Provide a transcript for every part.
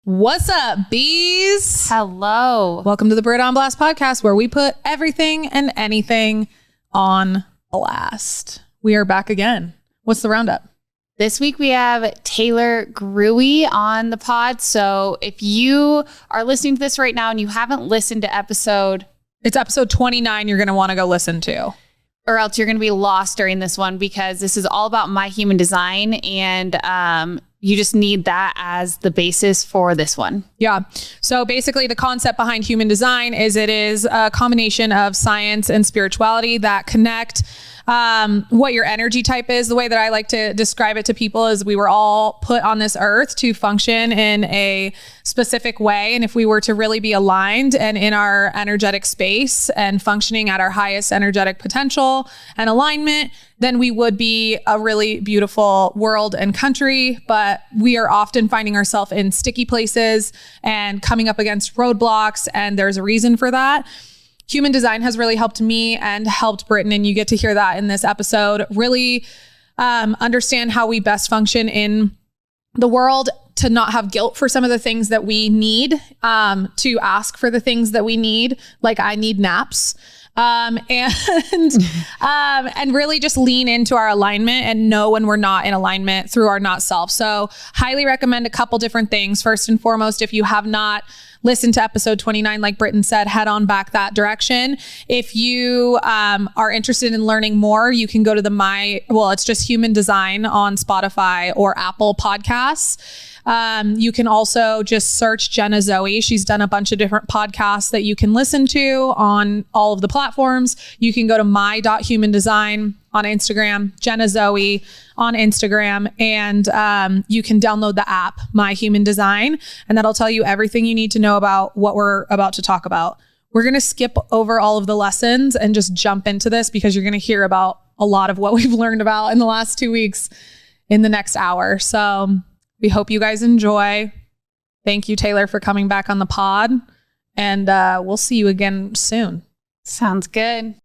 What's up, bees? Hello. Welcome to the Brit on Blast podcast, where we put everything and anything on blast. We are back again. What's the roundup? This week we have Taylor Grewe on the pod. So if you are listening to this right now and you haven't listened to It's episode 29 you're going to want to go listen to. Or else you're going to be lost during this one, because this is all about my human design, and you just need that as the basis for this one. Yeah. So basically the concept behind human design is it is a combination of science and spirituality that connect. What your energy type is, the way that I like to describe it to people is we were all put on this earth to function in a specific way. And if we were to really be aligned and in our energetic space and functioning at our highest energetic potential and alignment, then we would be a really beautiful world and country. But we are often finding ourselves in sticky places and coming up against roadblocks. And there's a reason for that. Human design has really helped me and helped Britton, and you get to hear that in this episode. Really understand how we best function in the world, to not have guilt for some of the things that we need, to ask for the things that we need, like I need naps. And really just lean into our alignment and know when we're not in alignment through our not self. So highly recommend a couple different things. First and foremost, if you have not listened to episode 29, like Britton said, head on back that direction. If you are interested in learning more, you can go to it's just Human Design on Spotify or Apple Podcasts. You can also just search Jenna Zoe. She's done a bunch of different podcasts that you can listen to on all of the platforms. You can go to my.humandesign on Instagram, Jenna Zoe on Instagram, and you can download the app, My Human Design, and that'll tell you everything you need to know about what we're about to talk about. We're going to skip over all of the lessons and just jump into this, because you're going to hear about a lot of what we've learned about in the last 2 weeks in the next hour. So we hope you guys enjoy. Thank you, Taylor, for coming back on the pod, and we'll see you again soon. Sounds good.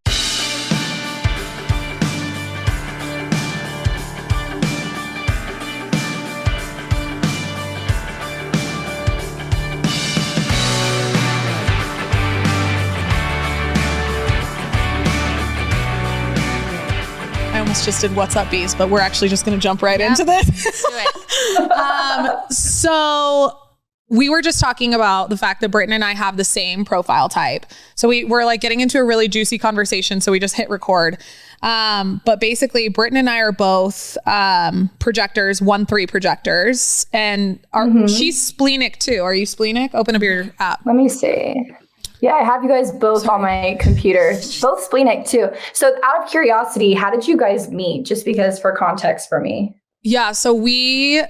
Just did What's Up, Bees, but we're actually just going to jump right into this. Let's do it. So we were just talking about the fact that Britton and I have the same profile type. So we're like getting into a really juicy conversation. So we just hit record. But basically Britton and I are both projectors, 1-3 projectors, and she's splenic too. Are you splenic? Open up your app. Let me see. Yeah, I have you guys both on my computer, both splenic too. So out of curiosity, how did you guys meet? Just because for context for me. Yeah, so you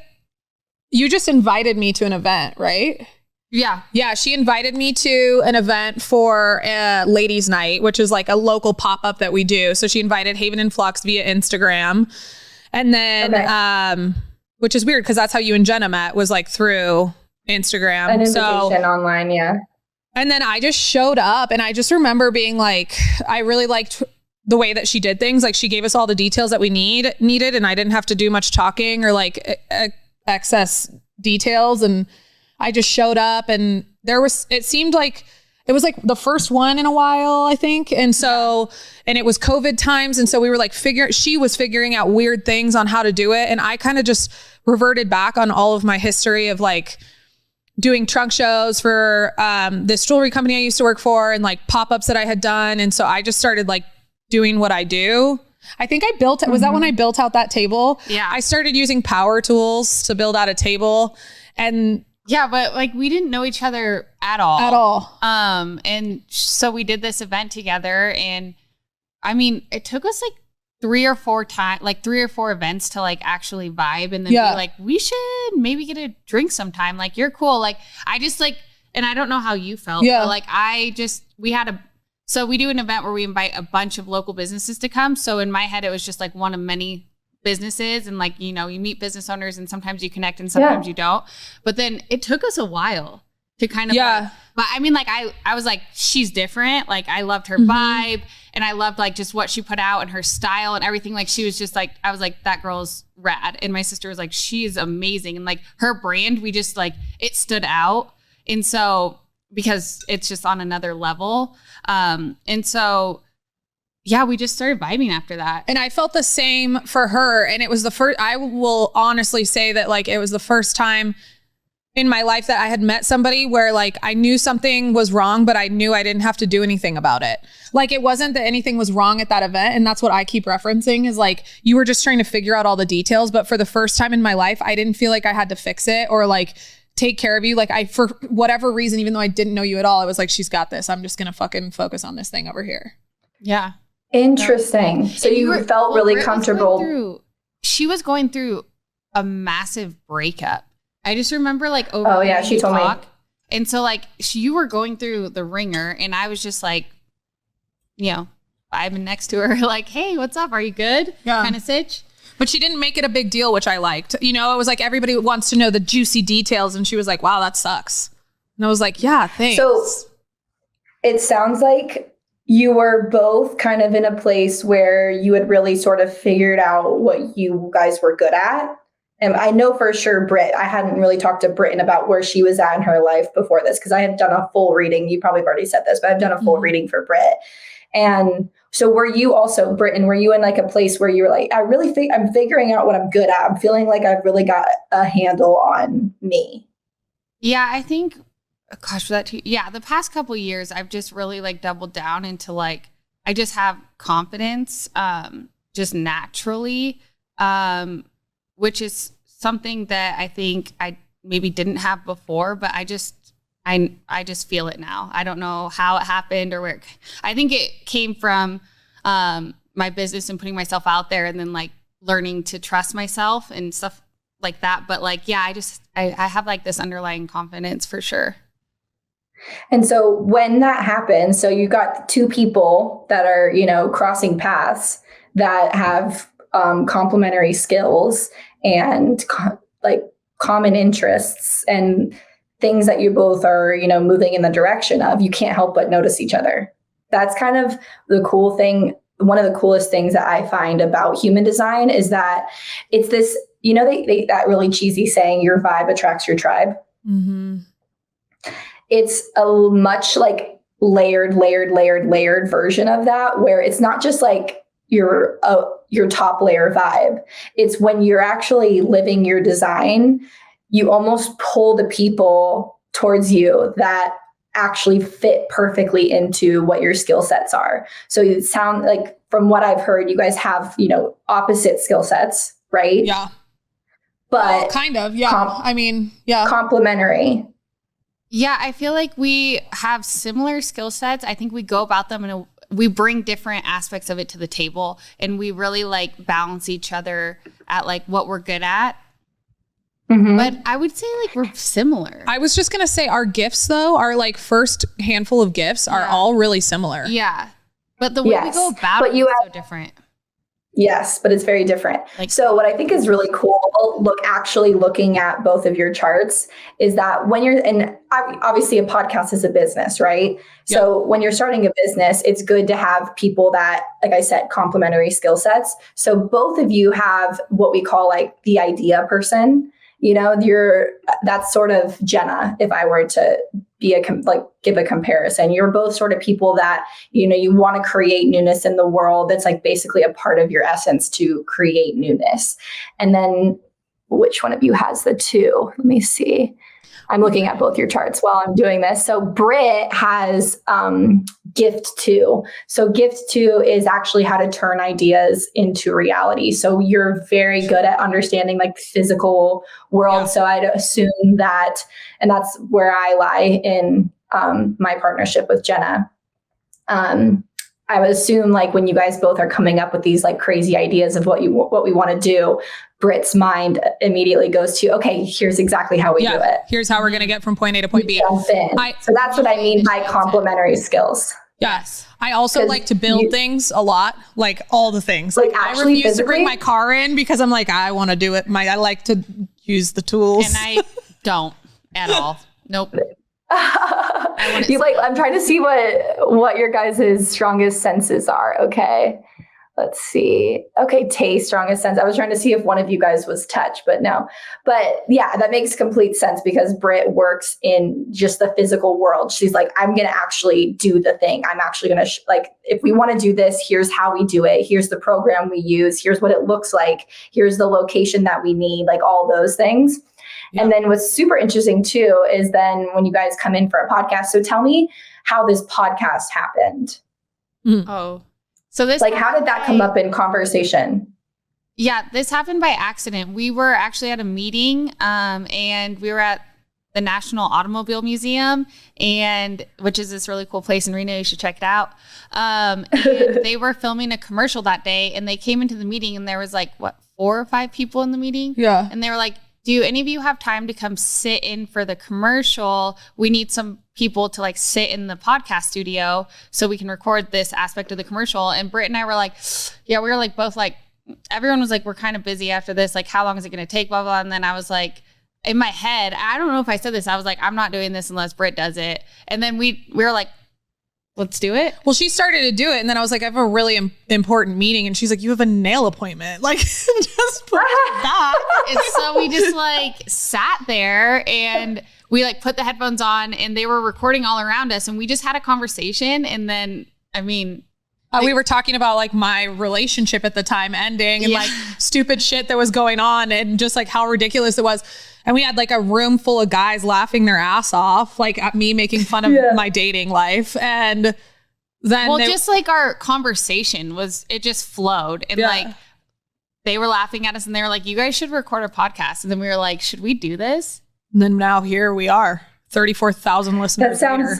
just invited me to an event, right? Yeah. Yeah, she invited me to an event for a ladies' night, which is like a local pop-up that we do. So she invited Haven and Flux via Instagram. And then, which is weird because that's how you and Jenna met, was like through Instagram. An invitation online, yeah. And then I just showed up, and I just remember being like, I really liked the way that she did things. Like she gave us all the details that we needed, and I didn't have to do much talking or like excess details. And I just showed up, and it seemed like it was like the first one in a while, I think. And so, and it was COVID times. And so we were like she was figuring out weird things on how to do it. And I kind of just reverted back on all of my history of like doing trunk shows for this jewelry company I used to work for, and like pop-ups that I had done. And so I just started like doing what I do. I think I built it. Was that when I built out that table? Yeah. I started using power tools to build out a table. And yeah, but like we didn't know each other at all. And so we did this event together, and I mean, it took us like 3 or 4 events to like actually vibe, and then be like, we should maybe get a drink sometime. Like, you're cool. Like, I just like, and I don't know how you felt, but like so we do an event where we invite a bunch of local businesses to come. So in my head, it was just like one of many businesses, and like, you know, you meet business owners and sometimes you connect and sometimes you don't. But then it took us a while to kind of But I mean, like, I was like, she's different. Like, I loved her vibe, and I loved like just what she put out and her style and everything. Like, she was just like, I was like, that girl's rad. And my sister was like, she's amazing. And like her brand, we just like, it stood out. And so, because it's just on another level. And so, yeah, we just started vibing after that. And I felt the same for her. And it was the first, I will honestly say that like, it was the first time in my life that I had met somebody where like I knew something was wrong, but I knew I didn't have to do anything about it. Like it wasn't that anything was wrong at that event. And that's what I keep referencing is like, you were just trying to figure out all the details. But for the first time in my life, I didn't feel like I had to fix it or like take care of you. Like I, for whatever reason, even though I didn't know you at all, I was like, she's got this. I'm just going to fucking focus on this thing over here. Yeah. Interesting. So you felt really comfortable. She was going through a massive breakup. I just remember like over. Oh yeah, she told me. And so like you were going through the ringer, and I was just like, you know, vibing next to her, like, hey, what's up? Are you good? Yeah. Kind of sitch. But she didn't make it a big deal, which I liked. You know, it was like everybody wants to know the juicy details, and she was like, wow, that sucks. And I was like, yeah, thanks. So it sounds like you were both kind of in a place where you had really sort of figured out what you guys were good at. And I know for sure Britt, I hadn't really talked to Britton about where she was at in her life before this, because I had done a full reading. You probably have already said this, but I've done a full reading for Britt. And so were you also, Britton, were you in like a place where you were like, I'm figuring out what I'm good at. I'm feeling like I've really got a handle on me. Yeah, I think, gosh, the past couple of years, I've just really like doubled down into like, I just have confidence just naturally. Which is something that I think I maybe didn't have before, but I just feel it now. I don't know how it happened or where. I think it came from my business and putting myself out there, and then like learning to trust myself and stuff like that. But like, yeah, I have like this underlying confidence for sure. And so when that happens, so you got two people that are, you know, crossing paths that have complementary skills and like common interests and things that you both are, you know, moving in the direction of, you can't help but notice each other. That's kind of the cool thing. One of the coolest things that I find about human design is that it's this, you know, that really cheesy saying, your vibe attracts your tribe. Mm-hmm. It's a much like layered version of that, where it's not just like your top layer vibe. It's when you're actually living your design, you almost pull the people towards you that actually fit perfectly into what your skill sets are. So it sound like, from what I've heard, you guys have, you know, opposite skill sets, right? Yeah. But well, kind of, yeah. Complementary. Yeah, I feel like we have similar skill sets. I think we go about them we bring different aspects of it to the table, and we really like balance each other at like what we're good at. Mm-hmm. But I would say like we're similar. I was just going to say our gifts though, our like first handful of gifts are all really similar. Yeah. But the way we go about it is so different. Yes, but it's very different. So what I think is really cool, looking at both of your charts, is that when you're, and obviously a podcast is a business, right? Yep. So when you're starting a business, it's good to have people that, like I said, complementary skill sets. So both of you have what we call like the idea person. You know, that's sort of Jenna, if I were to give a comparison. You're both sort of people that, you know, you want to create newness in the world. That's like basically a part of your essence to create newness. And then which one of you has the two? Let me see. I'm looking at both your charts while I'm doing this. So Britt has gift 2. So gift 2 is actually how to turn ideas into reality. So you're very good at understanding like the physical world. Yeah. So I'd assume that, and that's where I lie in my partnership with Jenna. I would assume like when you guys both are coming up with these like crazy ideas of what we want to do, Britt's mind immediately goes to, okay, here's exactly how we do it. Here's how we're going to get from point A to point B. So that's what I mean by complementary skills. Yes. I also like to build things a lot, like all the things. Like I refuse to bring my car in because I'm like, I want to do it. I like to use the tools. And I don't at all. Nope. At I'm trying to see what your guys' strongest senses are. Okay. Let's see. Okay, taste, strongest sense. I was trying to see if one of you guys was touch, but no. But yeah, that makes complete sense because Britt works in just the physical world. She's like, I'm going to actually do the thing. I'm actually going to, if we want to do this, here's how we do it. Here's the program we use. Here's what it looks like. Here's the location that we need, like all those things. Yeah. And then what's super interesting too is then when you guys come in for a podcast. So tell me how this podcast happened. Oh. So this how did that come up in conversation? Yeah, this happened by accident. We were actually at a meeting and we were at the National Automobile Museum, which is this really cool place in Reno. You should check it out. And they were filming a commercial that day and they came into the meeting and there was 4 or 5 people in the meeting. Yeah. And they were like, do any of you have time to come sit in for the commercial? We need some people to sit in the podcast studio so we can record this aspect of the commercial. And Britt and I were like, yeah, we were both everyone was we're kind of busy after this. How long is it going to take? Blah, blah. And then I was in my head, I don't know if I said this. I was I'm not doing this unless Britt does it. And then we were let's do it. Well, she started to do it. And then I was I have a really important meeting. And she's like, you have a nail appointment. Just put it back. And so we just sat there and we put the headphones on and they were recording all around us. And we just had a conversation. And then, we were talking about my relationship at the time ending and stupid shit that was going on and just how ridiculous it was. And we had a room full of guys laughing their ass off, at me making fun of my dating life. And then just our conversation it just flowed. And they were laughing at us and they were like, you guys should record a podcast. And then we were like, should we do this? And then now here we are, 34,000 listeners. That sounds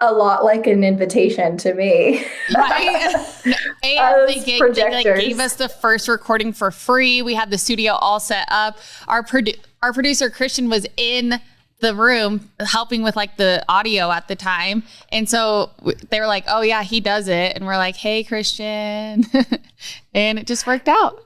a lot like an invitation to me. Right? And they gave us the first recording for free. We had the studio all set up. Our producer, Christian, was in the room helping with the audio at the time. And so they were like, oh yeah, he does it. And we're like, hey, Christian. And it just worked out.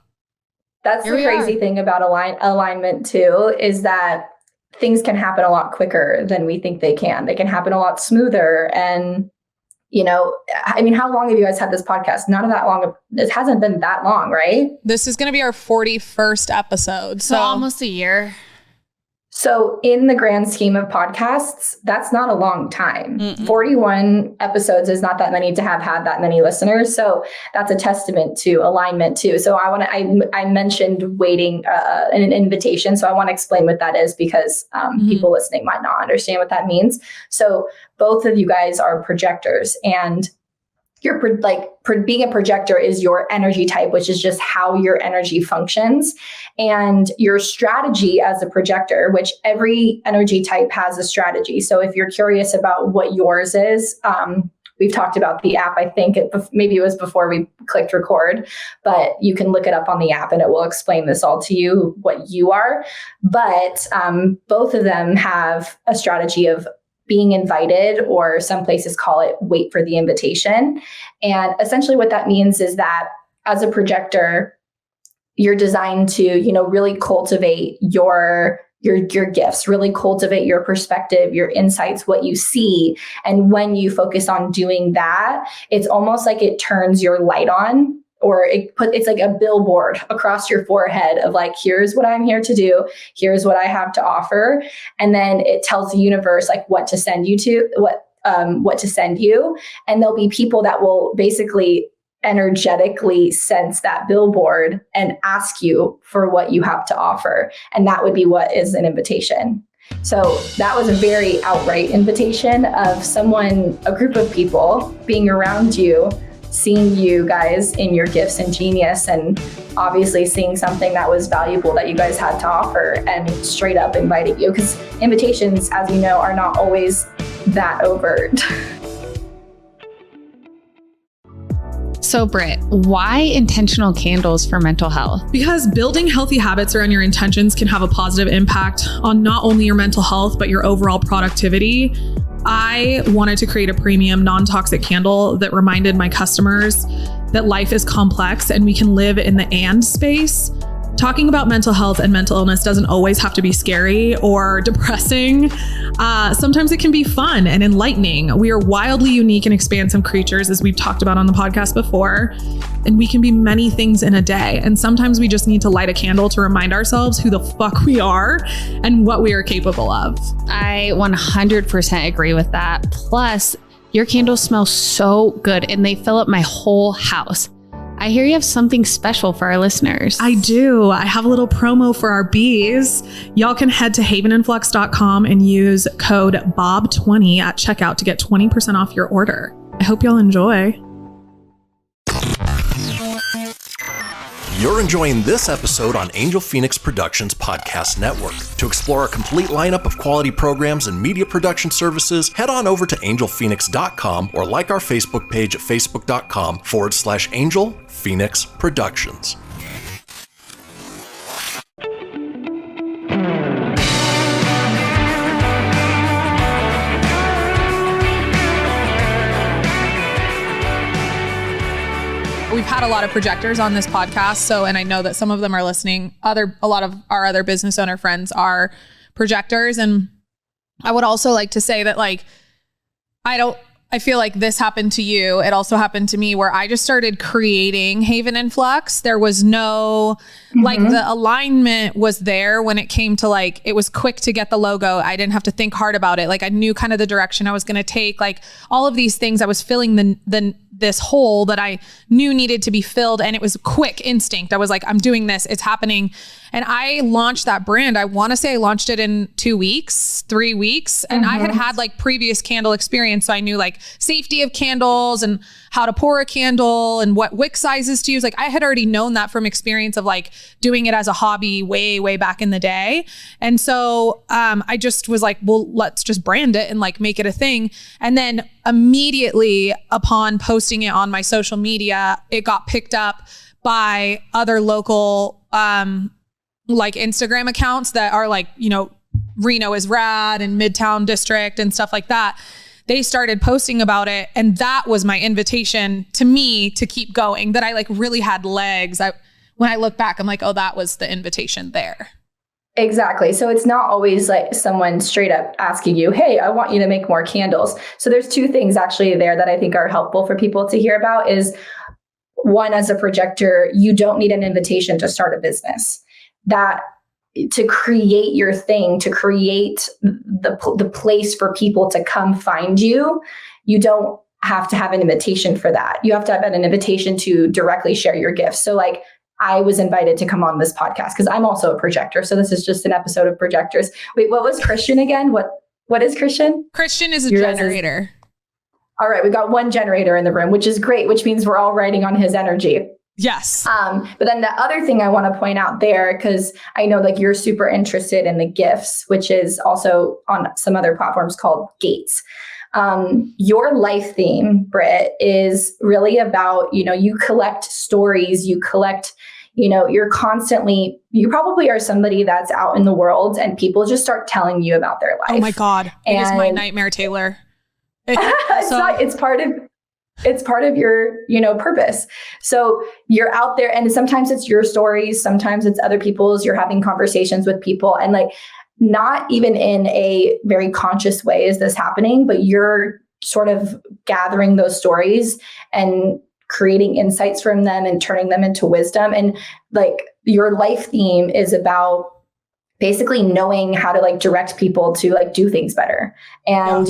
That's the crazy thing about alignment too, is that things can happen a lot quicker than we think they can. They can happen a lot smoother. And, how long have you guys had this podcast? Not that long. It hasn't been that long, right? This is going to be our 41st episode. So almost a year. So in the grand scheme of podcasts, that's not a long time. 41 episodes is not that many to have had that many listeners. So that's a testament to alignment too. So I mentioned waiting an invitation. So I want to explain what that is because people listening might not understand what that means. So both of you guys are projectors and being a projector is your energy type, which is just how your energy functions, and your strategy as a projector, which every energy type has a strategy. So if you're curious about what yours is, we've talked about the app. I think maybe it was before we clicked record, but you can look it up on the app and it will explain this all to you, what you are. But both of them have a strategy of being invited, or some places call it wait for the invitation. And essentially what that means is that as a projector, you're designed to, really cultivate your gifts, really cultivate your perspective, your insights, what you see. And when you focus on doing that, it's almost like it turns your light on, or it's like a billboard across your forehead of here's what I'm here to do. Here's what I have to offer. And then it tells the universe what to send you to, what to send you. And there'll be people that will basically energetically sense that billboard and ask you for what you have to offer. And that would be what is an invitation. So that was a very outright invitation of a group of people being around you, seeing you guys in your gifts and genius, and obviously seeing something that was valuable that you guys had to offer and straight up inviting you, because invitations, as you know, are not always that overt. So Britt, why intentional candles for mental health? Because building healthy habits around your intentions can have a positive impact on not only your mental health, but your overall productivity. I wanted to create a premium non-toxic candle that reminded my customers that life is complex and we can live in the and space talking about mental health and mental illness doesn't always have to be scary or depressing. Sometimes it can be fun and enlightening. We are wildly unique and expansive creatures, as we've talked about on the podcast before, and we can be many things in a day. And sometimes we just need to light a candle to remind ourselves who the fuck we are and what we are capable of. I 100% agree with that. Plus, your candles smell so good and they fill up my whole house. I hear you have something special for our listeners. I do. I have a little promo for our bees. Y'all can head to havenandflux.com and use code BOB20 at checkout to get 20% off your order. I hope y'all enjoy. You're enjoying this episode on Angel Fenix Productions Podcast Network. To explore a complete lineup of quality programs and media production services, head on over to angelphoenix.com or like our Facebook page at facebook.com/Angel Fenix Productions. We've had a lot of projectors on this podcast, and I know that some of them are listening. A lot of our other business owner friends are projectors, and I would also like to say that, like, I feel like this happened to you. It also happened to me, where I just started creating Haven and Flux. There was no, like, the alignment was there when it came to, like, it was quick to get the logo. I didn't have to think hard about it. Like, I knew kind of the direction I was going to take, like all of these things. I was filling this hole that I knew needed to be filled. And it was quick instinct. I was like, I'm doing this, it's happening. And I launched that brand. I want to say I launched it in 3 weeks. And I had like previous candle experience. So I knew like safety of candles and how to pour a candle and what wick sizes to use. Like, I had already known that from experience of like doing it as a hobby way back in the day. And so I just was like, well, let's just brand it and like make it a thing. And then immediately upon posting it on my social media, it got picked up by other local like Instagram accounts that are like, you know, Reno is rad and Midtown District and stuff like that. They started posting about it. And that was my invitation to me to keep going, that I like really had legs. When I look back, I'm like, oh, that was the invitation there. Exactly. So it's not always like someone straight up asking you, hey, I want you to make more candles. So there's two things actually there that I think are helpful for people to hear about is, one, as a projector, you don't need an invitation to start a business. That to create your thing, to create the place for people to come find you, you don't have to have an invitation for that. You have to have an invitation to directly share your gifts. So like, I was invited to come on this podcast because I'm also a projector. So this is just an episode of projectors. Wait, what was Christian again? What is Christian? Christian is a generator. All right. We got one generator in the room, which is great, which means we're all riding on his energy. Yes. But then the other thing I want to point out there, because I know like you're super interested in the gifts, which is also on some other platforms called Gates. Your life theme, Britt, is really about, you know, you collect stories, you collect, you know, you probably are somebody that's out in the world and people just start telling you about their life. Oh my God. It is my nightmare, Taylor. It's part of your, you know, purpose. So you're out there and sometimes it's your stories, sometimes it's other people's, you're having conversations with people and like, not even in a very conscious way is this happening, but you're sort of gathering those stories and creating insights from them and turning them into wisdom. And like your life theme is about basically knowing how to like direct people to like do things better. And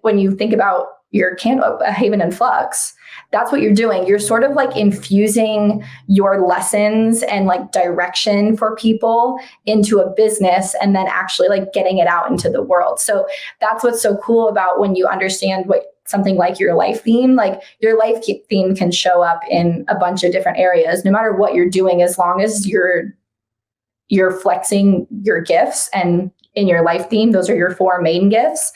when you think about your candle, Haven and Flux, that's what you're doing. You're sort of like infusing your lessons and like direction for people into a business and then actually like getting it out into the world. So that's what's so cool about when you understand what something like your life theme, like your life theme can show up in a bunch of different areas, no matter what you're doing, as long as you're flexing your gifts. And in your life theme, those are your 4 main gifts.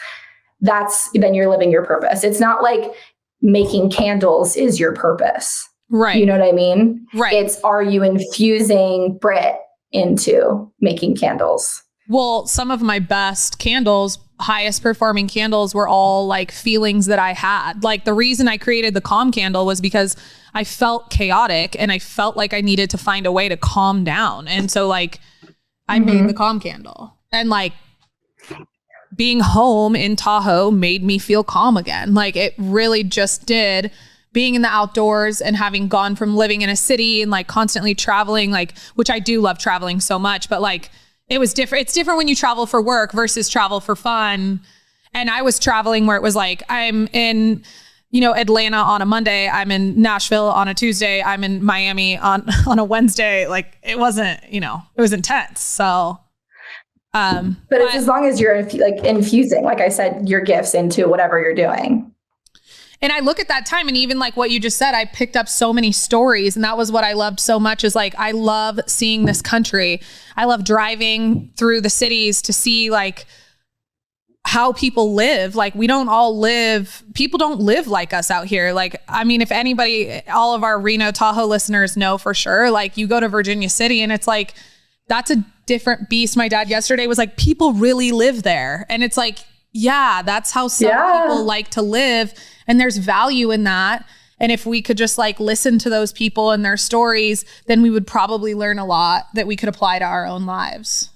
Then you're living your purpose. It's not like making candles is your purpose. Right. You know what I mean? Right. It's, are you infusing Britt into making candles? Well, some of my best candles highest performing candles were all like feelings that I had. Like the reason I created the calm candle was because I felt chaotic and I felt like I needed to find a way to calm down. And so like I made the calm candle, and like being home in Tahoe made me feel calm again. Like it really just did. Being in the outdoors and having gone from living in a city and like constantly traveling, like, which I do love traveling so much, but like it was different. It's different when you travel for work versus travel for fun. And I was traveling where it was like, I'm in, you know, Atlanta on a Monday, I'm in Nashville on a Tuesday, I'm in Miami on a Wednesday. Like it wasn't, you know, it was intense. So, but it's as long as you're like infusing, like I said, your gifts into whatever you're doing. And I look at that time, and even like what you just said, I picked up so many stories, and that was what I loved so much, is like, I love seeing this country. I love driving through the cities to see like how people live. Like we don't all live, people don't live like us out here. Like, I mean, if anybody, all of our Reno, Tahoe listeners know for sure, like you go to Virginia City and it's like, that's a different beast. My dad yesterday was like, people really live there. And it's like, yeah, that's how some people like to live. And there's value in that. And if we could just like listen to those people and their stories, then we would probably learn a lot that we could apply to our own lives.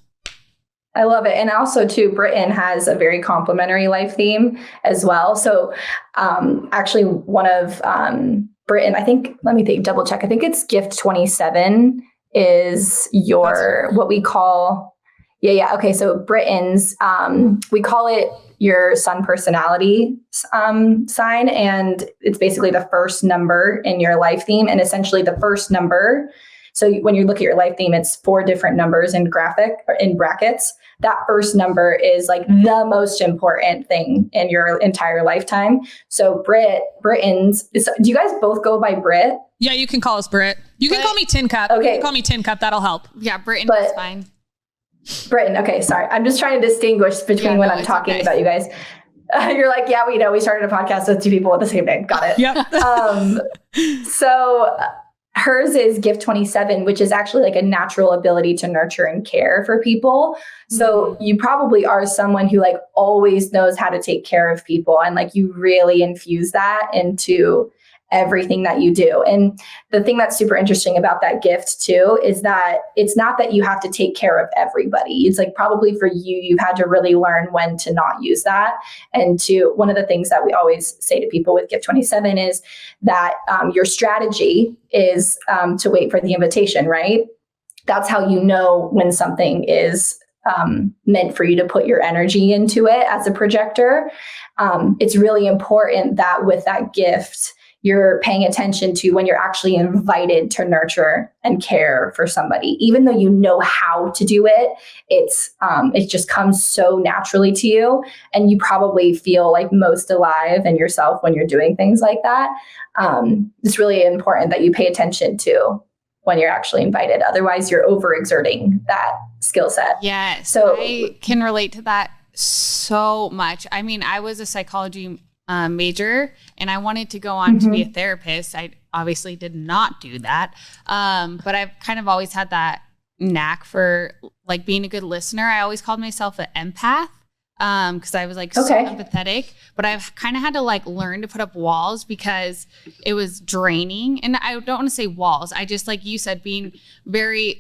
I love it. And also too, Britton has a very complimentary life theme as well. So actually one of Britton, I think, let me think, double check. I think it's gift 27 is your, what we call, okay. So Britton's, we call it your sun personality sign. And it's basically the first number in your life theme. And essentially the first number. So when you look at your life theme, it's 4 different numbers in brackets. That first number is like the most important thing in your entire lifetime. So Britton's, do you guys both go by Britt? Yeah, you can call us Britt. You can call me Tincup. Okay. You can call me Tincup. That'll help. Yeah, Britton is fine. Britton. Okay. Sorry. I'm just trying to distinguish between when I'm talking about you guys. You're like, yeah, we know we started a podcast with 2 people with the same name. Got it. Yep. So hers is gift 27, which is actually like a natural ability to nurture and care for people. So you probably are someone who like always knows how to take care of people, and like you really infuse that into everything that you do. And the thing that's super interesting about that gift too is that it's not that you have to take care of everybody. It's like probably for you, you've had to really learn when to not use that. And one of the things that we always say to people with gift 27 is that your strategy is to wait for the invitation, right? That's how you know when something is meant for you to put your energy into it as a projector. It's really important that with that gift, you're paying attention to when you're actually invited to nurture and care for somebody. Even though you know how to do it, it just comes so naturally to you. And you probably feel like most alive in yourself when you're doing things like that. It's really important that you pay attention to when you're actually invited. Otherwise, you're overexerting that skill set. Yeah. So I can relate to that so much. I mean, I was a psychology major, and I wanted to go on to be a therapist. I obviously did not do that. But I've kind of always had that knack for like being a good listener. I always called myself an empath. Because I was like so empathetic, but I've kind of had to like learn to put up walls because it was draining. And I don't want to say walls. I just, like you said, being very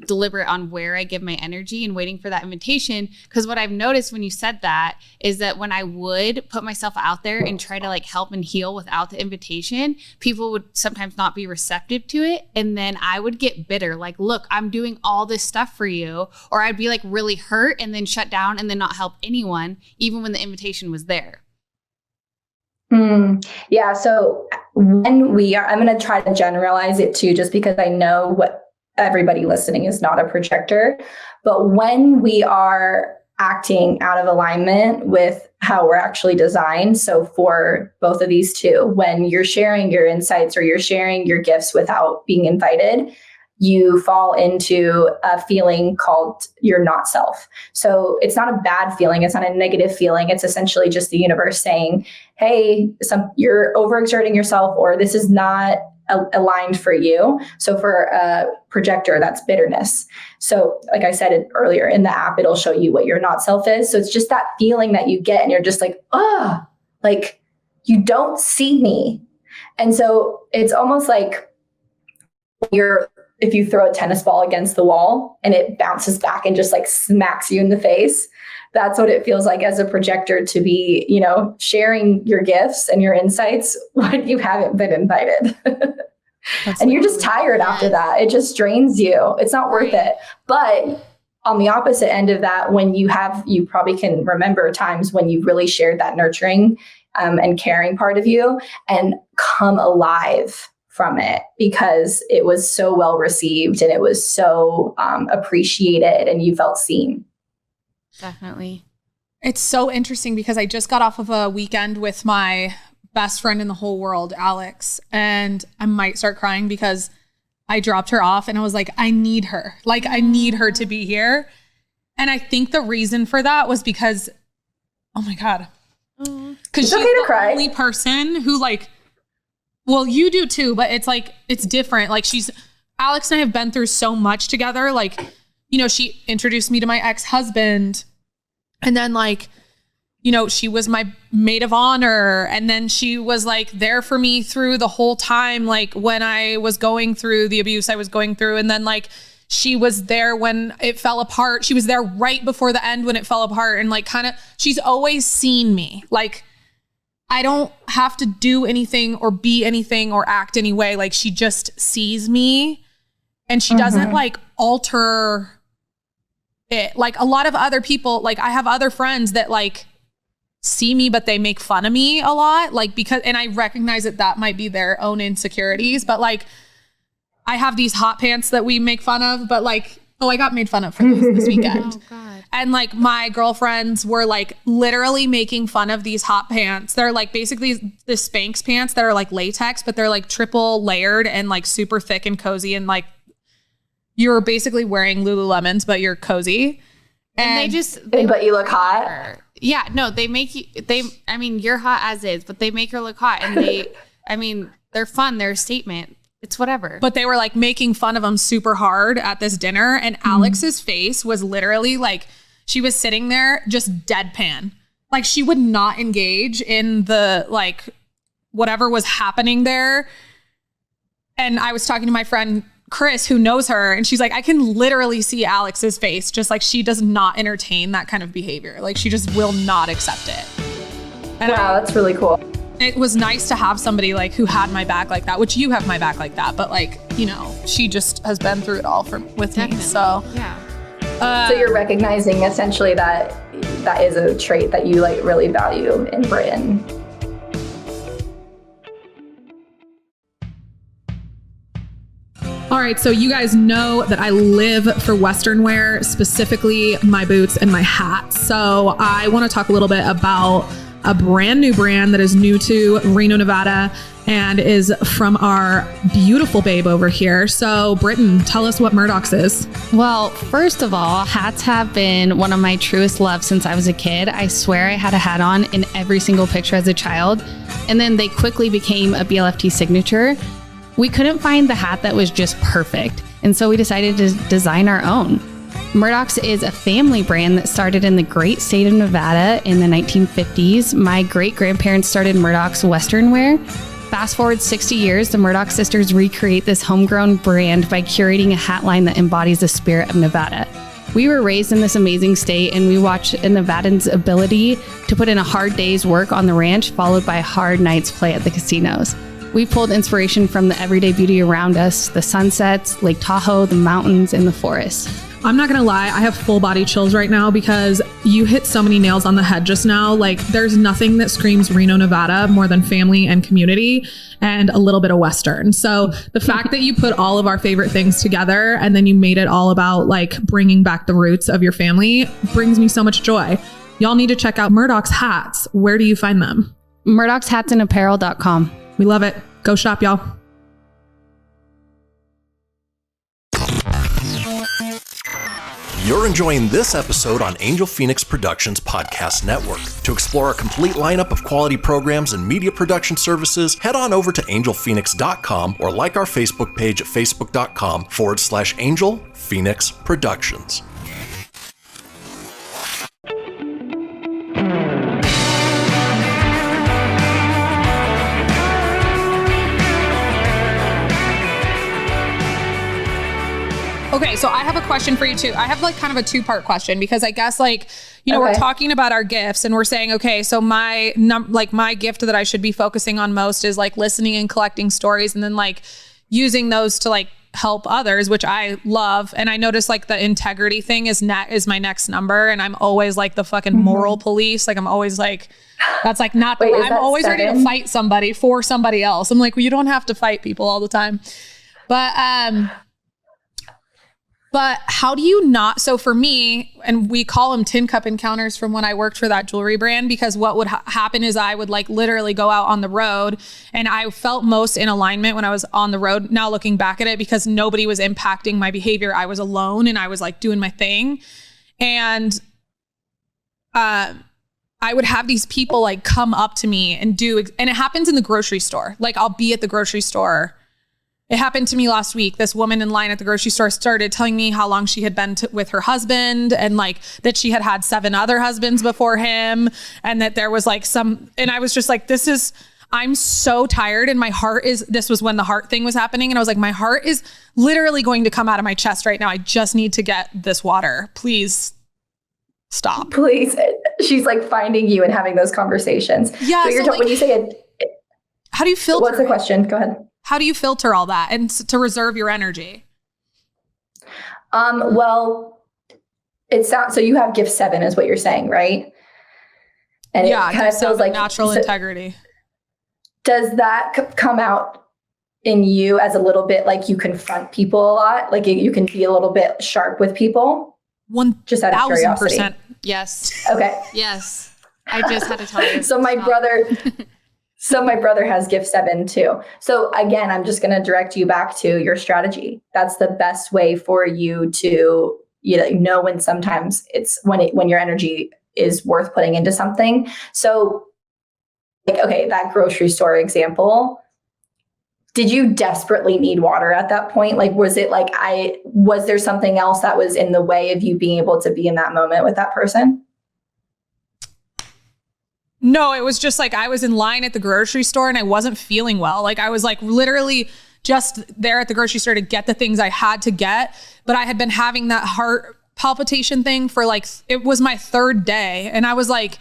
deliberate on where I give my energy and waiting for that invitation. Because what I've noticed when you said that is that when I would put myself out there and try to like help and heal without the invitation, people would sometimes not be receptive to it. And then I would get bitter, like, look, I'm doing all this stuff for you. Or I'd be like really hurt and then shut down and then not help anyone, even when the invitation was there. Yeah. So when I'm going to try to generalize it too, just because I know what everybody listening is not a projector, but when we are acting out of alignment with how we're actually designed. So for both of these two, when you're sharing your insights or you're sharing your gifts without being invited, you fall into a feeling called your not self. So it's not a bad feeling. It's not a negative feeling. It's essentially just the universe saying, hey, you're overexerting yourself, or this is not aligned for you. So for a projector, that's bitterness. So like I said earlier, in the app, it'll show you what your not self is. So it's just that feeling that you get and you're just like, like you don't see me. And so it's almost like if you throw a tennis ball against the wall and it bounces back and just like smacks you in the face. That's what it feels like as a projector to be, sharing your gifts and your insights when you haven't been invited. And you're just tired after that. It just drains you. It's not worth it. But on the opposite end of that, when you probably can remember times when you've really shared that nurturing and caring part of you and come alive from it because it was so well received and it was so appreciated and you felt seen. Definitely. It's so interesting because I just got off of a weekend with my best friend in the whole world, Alex, and I might start crying because I dropped her off and I was like, I need her. Like, I need her to be here. And I think the reason for that was because, oh my God. Because she's the only person who well, you do too, but it's like, it's different. Like Alex and I have been through so much together. Like, she introduced me to my ex-husband and then she was my maid of honor. And then she was there for me through the whole time. When I was going through the abuse I was going through. And then she was there when it fell apart. She was there right before the end when it fell apart. And she's always seen me. I don't have to do anything or be anything or act any way. She just sees me and she doesn't alter it. A lot of other people, I have other friends that see me, but they make fun of me a lot. And I recognize that might be their own insecurities, but I have these hot pants that we make fun of, but I got made fun of for this weekend. Oh God. And my girlfriends were literally making fun of these hot pants. They're basically the Spanx pants that are latex, but they're triple layered and super thick and cozy. And you're basically wearing Lululemons, but you're cozy. And but you look hot. Yeah, no, you're hot as is, but they make her look hot. And they're fun. They're a statement. It's whatever. But they were making fun of them super hard at this dinner. And Alex's face was literally she was sitting there just deadpan. She would not engage in the whatever was happening there. And I was talking to my friend Chris, who knows her, and she's I can literally see Alex's face, just she does not entertain that kind of behavior. She just will not accept it. And wow, that's really cool. It was nice to have somebody who had my back like that, which you have my back like that, but she just has been through it all with me. So yeah. So you're recognizing essentially that is a trait that you really value in Britton. All right, so you guys know that I live for Western wear, specifically my boots and my hats. So I want to talk a little bit about a brand new brand that is new to Reno, Nevada, and is from our beautiful babe over here. So Britton, tell us what Murdock's is. Well, first of all, hats have been one of my truest loves since I was a kid. I swear I had a hat on in every single picture as a child. And then they quickly became a BLFT signature. We couldn't find the hat that was just perfect. And so we decided to design our own. Murdock's is a family brand that started in the great state of Nevada in the 1950s. My great-grandparents started Murdock's Western wear. Fast forward 60 years, the Murdock sisters recreate this homegrown brand by curating a hat line that embodies the spirit of Nevada. We were raised in this amazing state, and we watched a Nevadan's ability to put in a hard day's work on the ranch, followed by a hard night's play at the casinos. We pulled inspiration from the everyday beauty around us, the sunsets, Lake Tahoe, the mountains, and the forest. I'm not going to lie, I have full body chills right now because you hit so many nails on the head just now. There's nothing that screams Reno, Nevada more than family and community and a little bit of Western. So the fact that you put all of our favorite things together and then you made it all about bringing back the roots of your family brings me so much joy. Y'all need to check out Murdock's hats. Where do you find them? Murdock'sHatsAndApparel.com. We love it. Go shop, y'all. You're enjoying this episode on Angel Fenix Productions Podcast Network. To explore a complete lineup of quality programs and media production services, head on over to angelfenix.com or like our Facebook page at facebook.com/Angel Fenix Productions. Okay, so I have a question for you too. I have like kind of a two-part question because I guess like, you know, we're talking about our gifts and we're saying, okay, so my gift that I should be focusing on most is like listening and collecting stories and then like using those to like help others, which I love. And I notice like the integrity thing is my next number. And I'm always like the fucking moral police. Like I'm always like, that's like not, I'm always ready to fight somebody for somebody else. I'm like, well, you don't have to fight people all the time. But how do you not, so for me, and we call them Tincup encounters from when I worked for that jewelry brand, because what would happen is I would like literally go out on the road and I felt most in alignment when I was on the road. Now looking back at it, because nobody was impacting my behavior. I was alone and I was like doing my thing. And I would have these people like come up to me and and it happens in the grocery store. Like I'll be at the grocery store. It happened to me last week. This woman in line at the grocery store started telling me how long she had been with her husband and like that she had had 7 other husbands before him. And that there was like and I was just like, I'm so tired. And this was when the heart thing was happening. And I was like, my heart is literally going to come out of my chest right now. I just need to get this water. Please stop. Please. She's like finding you and having those conversations. Yeah. So when you say it, how do you filter? What's the question? Go ahead. How do you filter all that and to reserve your energy? Well, so you have gift 7 is what you're saying, right? And yeah, it kind of feels like natural integrity. Does that come out in you as a little bit like you confront people a lot? Like you can be a little bit sharp with people? Just out of curiosity. 1,000%. Yes. Okay. Yes. I just had to tell you. So my brother has gift 7 too. So again, I'm just going to direct you back to your strategy. That's the best way for you to, know when sometimes it's when your energy is worth putting into something. So like, okay, that grocery store example, did you desperately need water at that point? Like, was there something else that was in the way of you being able to be in that moment with that person? No, it was just like I was in line at the grocery store and I wasn't feeling well. Like I was like literally just there at the grocery store to get the things I had to get. But I had been having that heart palpitation thing for like, it was my 3rd day. And I was like,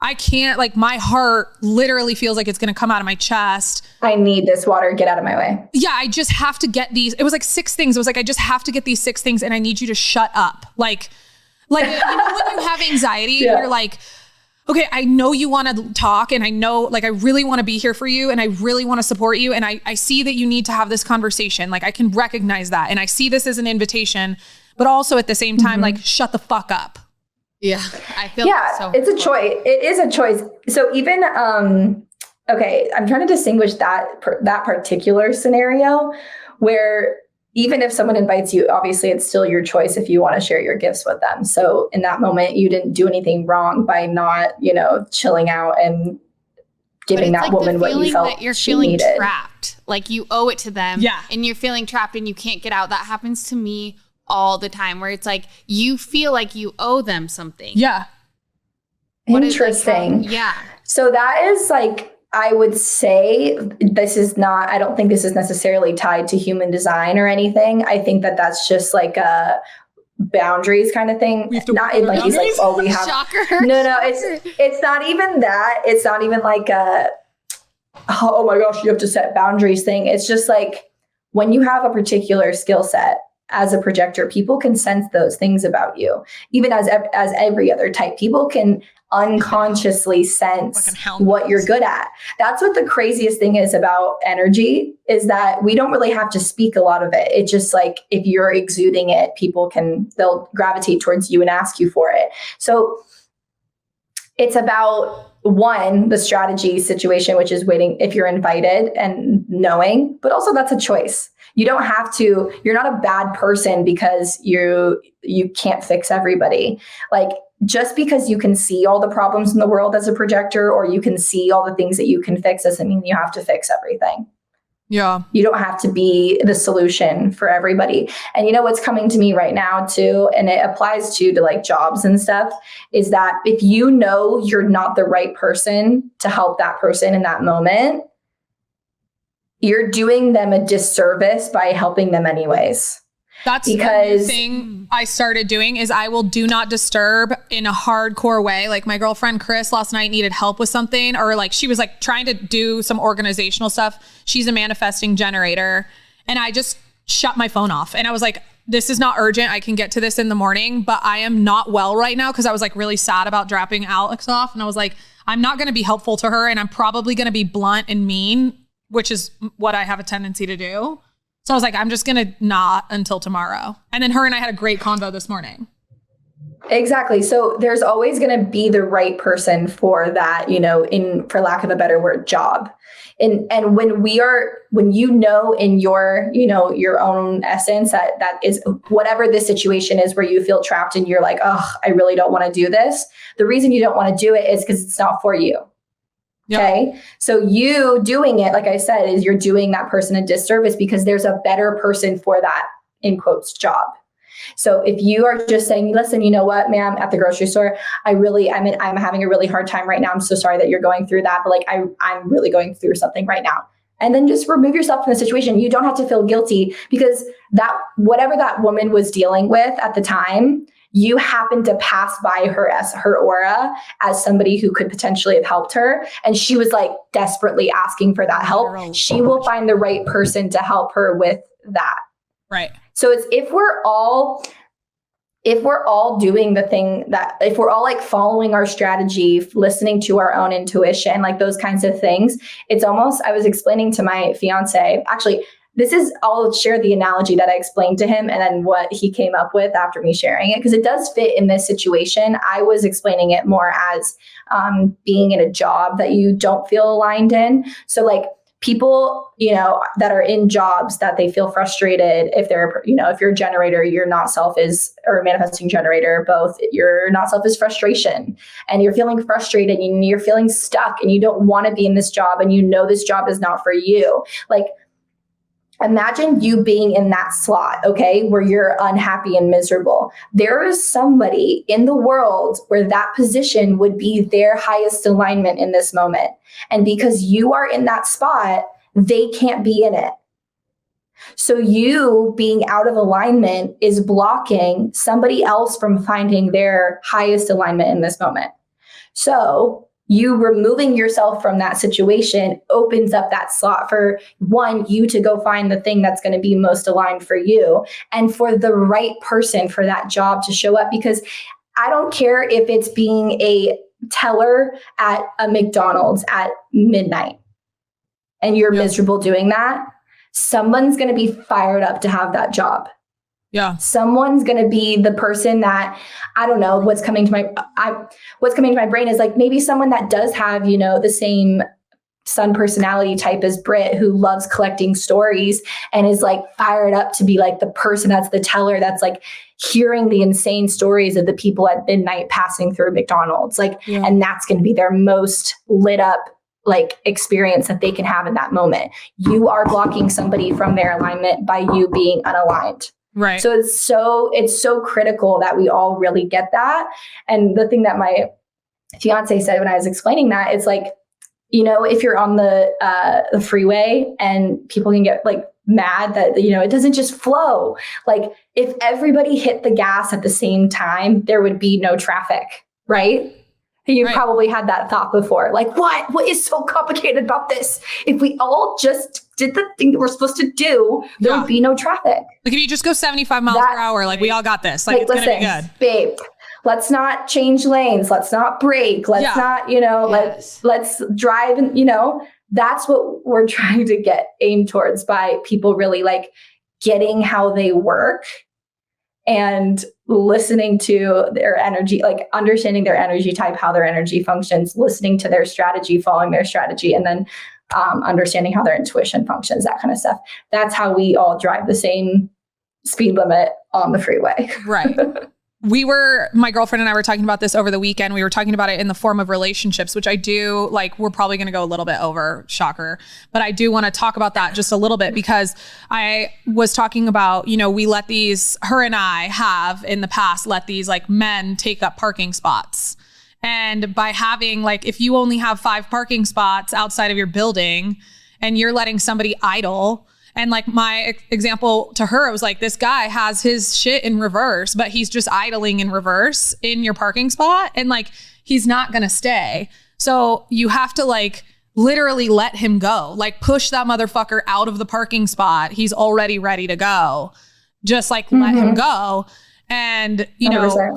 I can't, like my heart literally feels like it's going to come out of my chest. I need this water. Get out of my way. Yeah, I just have to get these. It was like 6 things. It was like, I just have to get these 6 things and I need you to shut up. Like when you have anxiety, you're like, okay, I know you want to talk and I know like I really want to be here for you and I really want to support you. And I see that you need to have this conversation. Like I can recognize that. And I see this as an invitation, but also at the same time, like shut the fuck up. Yeah. I feel it's a choice. It is a choice. So even, okay, I'm trying to distinguish that particular scenario where even if someone invites you, obviously it's still your choice if you want to share your gifts with them. So in that moment, you didn't do anything wrong by not, chilling out and giving that woman what you felt that you're feeling trapped. Like you owe it to them. Yeah. And you're feeling trapped and you can't get out. That happens to me all the time where it's like you feel like you owe them something. Yeah. Interesting. Yeah. So that is like, I would say I don't think this is necessarily tied to human design or anything. I think that that's just like a boundaries kind of thing. Not in like, like, oh, we have, Shocker. No, it's not even that. It's not even like oh my gosh, you have to set boundaries thing. It's just like when you have a particular skill set as a projector, people can sense those things about you. Even as every other type, people can unconsciously sense what you're good at. That's what the craziest thing is about energy, is that we don't really have to speak a lot of it. It's just like if you're exuding it, they'll gravitate towards you and ask you for it. So it's about one, the strategy situation, which is waiting if you're invited and knowing, but also that's a choice. You don't have to, you're not a bad person because you can't fix everybody. Like, just because you can see all the problems in the world as a projector, or you can see all the things that you can fix, doesn't mean you have to fix everything. Yeah. You don't have to be the solution for everybody. And you know what's coming to me right now too, and it applies to like jobs and stuff, is that if you know you're not the right person to help that person in that moment, you're doing them a disservice by helping them anyways. That's because the thing I started doing is I will do not disturb in a hardcore way. Like my girlfriend Chris last night needed help with something, or like she was like trying to do some organizational stuff. She's a manifesting generator, and I just shut my phone off. And I was like, this is not urgent. I can get to this in the morning, but I am not well right now because I was like really sad about dropping Alex off. And I was like, I'm not going to be helpful to her, and I'm probably going to be blunt and mean, which is what I have a tendency to do. So I was like, I'm just going to not until tomorrow. And then her and I had a great convo this morning. Exactly. So there's always going to be the right person for that, you know, for lack of a better word, job. And when you know, in your, you know, your own essence, that is whatever this situation is where you feel trapped and you're like, oh, I really don't want to do this. The reason you don't want to do it is because it's not for you. Okay. So you doing it, like I said, is you're doing that person a disservice because there's a better person for that, in quotes, job. So if you are just saying, listen, you know what, ma'am, at the grocery store, I'm having a really hard time right now. I'm so sorry that you're going through that, but like, I'm really going through something right now. And then just remove yourself from the situation. You don't have to feel guilty because that, whatever that woman was dealing with at the time, you happen to pass by her as her aura as somebody who could potentially have helped her. And she was like desperately asking for that help. She will find the right person to help her with that. Right. So it's if we're all doing the thing that, if we're all like following our strategy, listening to our own intuition, like those kinds of things, it's almost, I was explaining to my fiance, actually, I'll share the analogy that I explained to him and then what he came up with after me sharing it, because it does fit in this situation. I was explaining it more as being in a job that you don't feel aligned in. So like people, you know, that are in jobs that they feel frustrated, if they're, you know, if you're a generator, your not self is, or a manifesting generator, both, your not self is frustration, and you're feeling frustrated and you're feeling stuck and you don't want to be in this job and you know this job is not for you. Like, imagine you being in that slot, okay, where you're unhappy and miserable. There is somebody in the world where that position would be their highest alignment in this moment. And because you are in that spot, they can't be in it. So you being out of alignment is blocking somebody else from finding their highest alignment in this moment. So you removing yourself from that situation opens up that slot for you to go find the thing that's going to be most aligned for you, and for the right person for that job to show up. Because I don't care if it's being a teller at a McDonald's at midnight and you're miserable doing that, someone's going to be fired up to have that job. Yeah. Someone's going to be the person that, I don't know, what's coming to my brain is like maybe someone that does have, you know, the same sun personality type as Britt, who loves collecting stories and is like fired up to be like the person that's the teller that's like hearing the insane stories of the people at midnight passing through McDonald's. Like, and that's going to be their most lit up like experience that they can have in that moment. You are blocking somebody from their alignment by you being unaligned. Right. So it's so critical that we all really get that. And the thing that my fiance said when I was explaining that, it's like, you know, if you're on the freeway and people can get like mad that, you know, it doesn't just flow. Like if everybody hit the gas at the same time, there would be no traffic, right? You probably had that thought before. Like, what is so complicated about this? If we all just did the thing that we're supposed to do, there would be no traffic. Like if you just go 75 miles per hour, like we all got this. Like it's going to be good. Babe, let's not change lanes. Let's not brake. Let's not, you know, let's drive. And, you know, that's what we're trying to get aimed towards by people really like getting how they work and listening to their energy, like understanding their energy type, how their energy functions, listening to their strategy, following their strategy, and then understanding how their intuition functions, that kind of stuff. That's how we all drive the same speed limit on the freeway. Right. My girlfriend and I were talking about this over the weekend. We were talking about it in the form of relationships, which I do like, we're probably going to go a little bit over, shocker, but I do want to talk about that just a little bit, because I was talking about, we let her and I have in the past, let these like men take up parking spots. And by having like, if you only have 5 parking spots outside of your building and you're letting somebody idle, and like my example to her, it was like, this guy has his shit in reverse, but he's just idling in reverse in your parking spot. And like, he's not going to stay. So you have to like literally let him go, like push that motherfucker out of the parking spot. He's already ready to go. Just like let him go. And, 100%.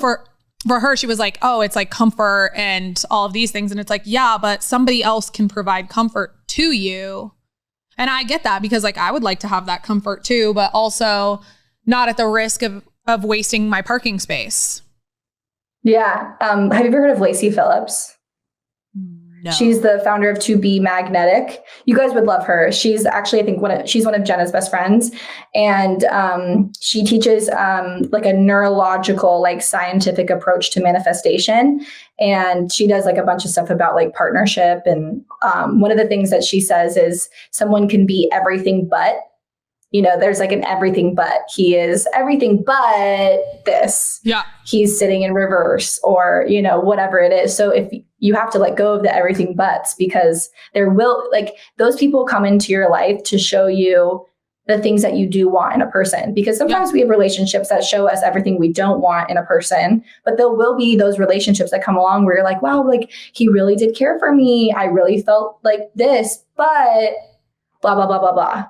For her, she was like, oh, it's like comfort and all of these things. And it's like, yeah, but somebody else can provide comfort to you. And I get that, because like, I would like to have that comfort too, but also not at the risk of wasting my parking space. Yeah. Have you ever heard of Lacey Phillips? No. She's the founder of To Be Magnetic. You guys would love her. She's actually, I think she's one of Jenna's best friends. And she teaches like a neurological, like scientific approach to manifestation. And she does like a bunch of stuff about like partnership. And one of the things that she says is someone can be everything but, there's like an everything but. He is everything but this. Yeah. He's sitting in reverse, or, whatever it is. So if you have to let go of the everything buts, because those people come into your life to show you the things that you do want in a person. Because sometimes we have relationships that show us everything we don't want in a person, but there will be those relationships that come along where you're like, wow, like he really did care for me. I really felt like this, but blah, blah, blah, blah, blah.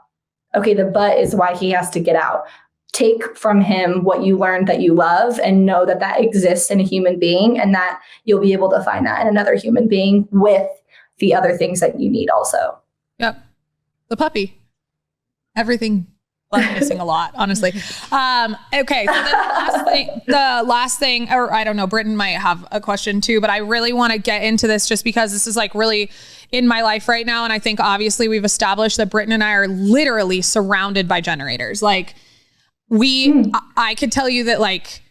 Okay, the but is why he has to get out. Take from him what you learned that you love, and know that that exists in a human being, and that you'll be able to find that in another human being with the other things that you need also. Yep. The puppy. Everything but missing a lot, honestly. Okay. So the last thing, or I don't know, Britton might have a question too, but I really want to get into this just because this is like really in my life right now. And I think obviously we've established that Britton and I are literally surrounded by generators. Like I could tell you that like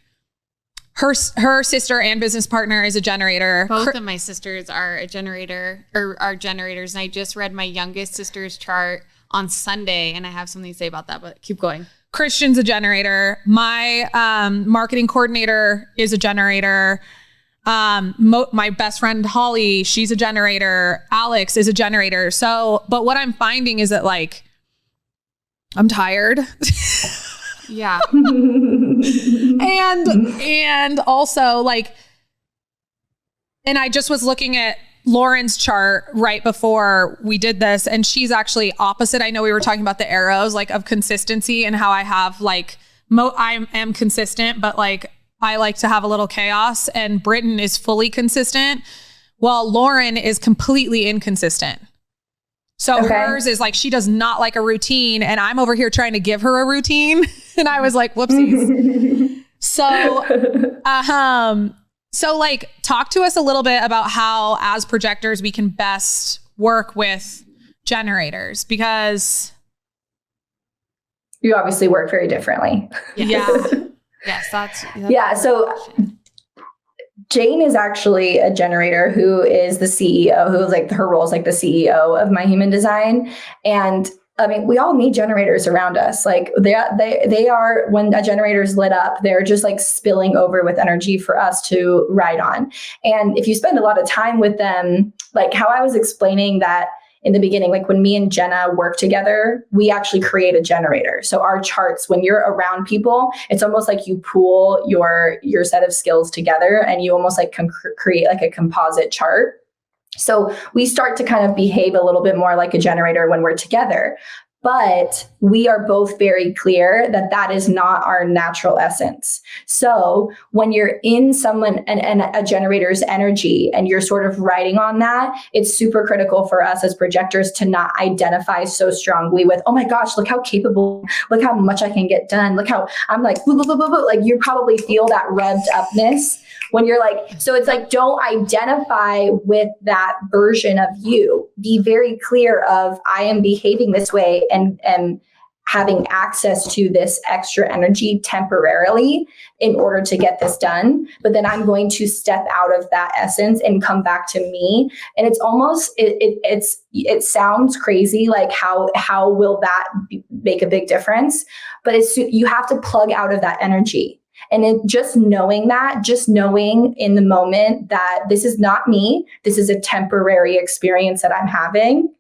her sister and business partner is a generator. Both of my sisters are a generator, or are generators. And I just read my youngest sister's chart on Sunday, and I have something to say about that, but keep going. Christian's a generator. My marketing coordinator is a generator. My best friend Holly, she's a generator. Alex is a generator. So, but what I'm finding is that like, I'm tired. Yeah. and also like, and I just was looking at Lauren's chart right before we did this, and she's actually opposite. I know we were talking about the arrows like of consistency and how I have like, I am consistent, but like I like to have a little chaos, and Britton is fully consistent. Well, Lauren is completely inconsistent. So hers is like, she does not like a routine, and I'm over here trying to give her a routine. And I was like, whoopsies. So like, talk to us a little bit about how, as projectors, we can best work with generators, because you obviously work very differently. Yeah. Yes, that's yeah. So Jane is actually a generator who is the CEO, who is like, her role is like the CEO of My Human Design. And I mean, we all need generators around us. Like they are, when a generator is lit up, they're just like spilling over with energy for us to ride on. And if you spend a lot of time with them, like how I was explaining that in the beginning, like when me and Jenna work together, we actually create a generator. So our charts, when you're around people, it's almost like you pool your set of skills together, and you almost like create like a composite chart. So we start to kind of behave a little bit more like a generator when we're together. But we are both very clear that that is not our natural essence. So when you're in someone and a generator's energy and you're sort of riding on that, it's super critical for us as projectors to not identify so strongly with, oh my gosh, look how capable, look how much I can get done. Look how I'm like, blah, blah, blah, blah, blah. Like you probably feel that revved upness when you're like, so it's like, don't identify with that version of you. Be very clear of, I am behaving this way and having access to this extra energy temporarily in order to get this done. But then I'm going to step out of that essence and come back to me. And it's almost, it sounds crazy. Like how will that make a big difference? But you have to plug out of that energy. And just knowing in the moment that this is not me, this is a temporary experience that I'm having,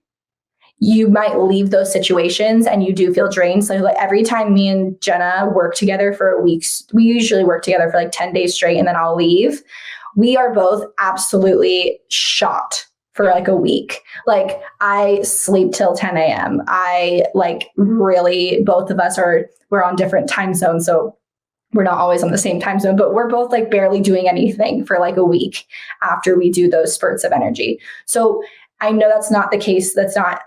you might leave those situations and you do feel drained. So like every time me and Jenna work together for a week, we usually work together for like 10 days straight and then I'll leave. We are both absolutely shot for like a week. Like I sleep till 10 a.m. I like really, both of us we're on different time zones. So we're not always on the same time zone, but we're both like barely doing anything for like a week after we do those spurts of energy. So I know that's not the case. That's not,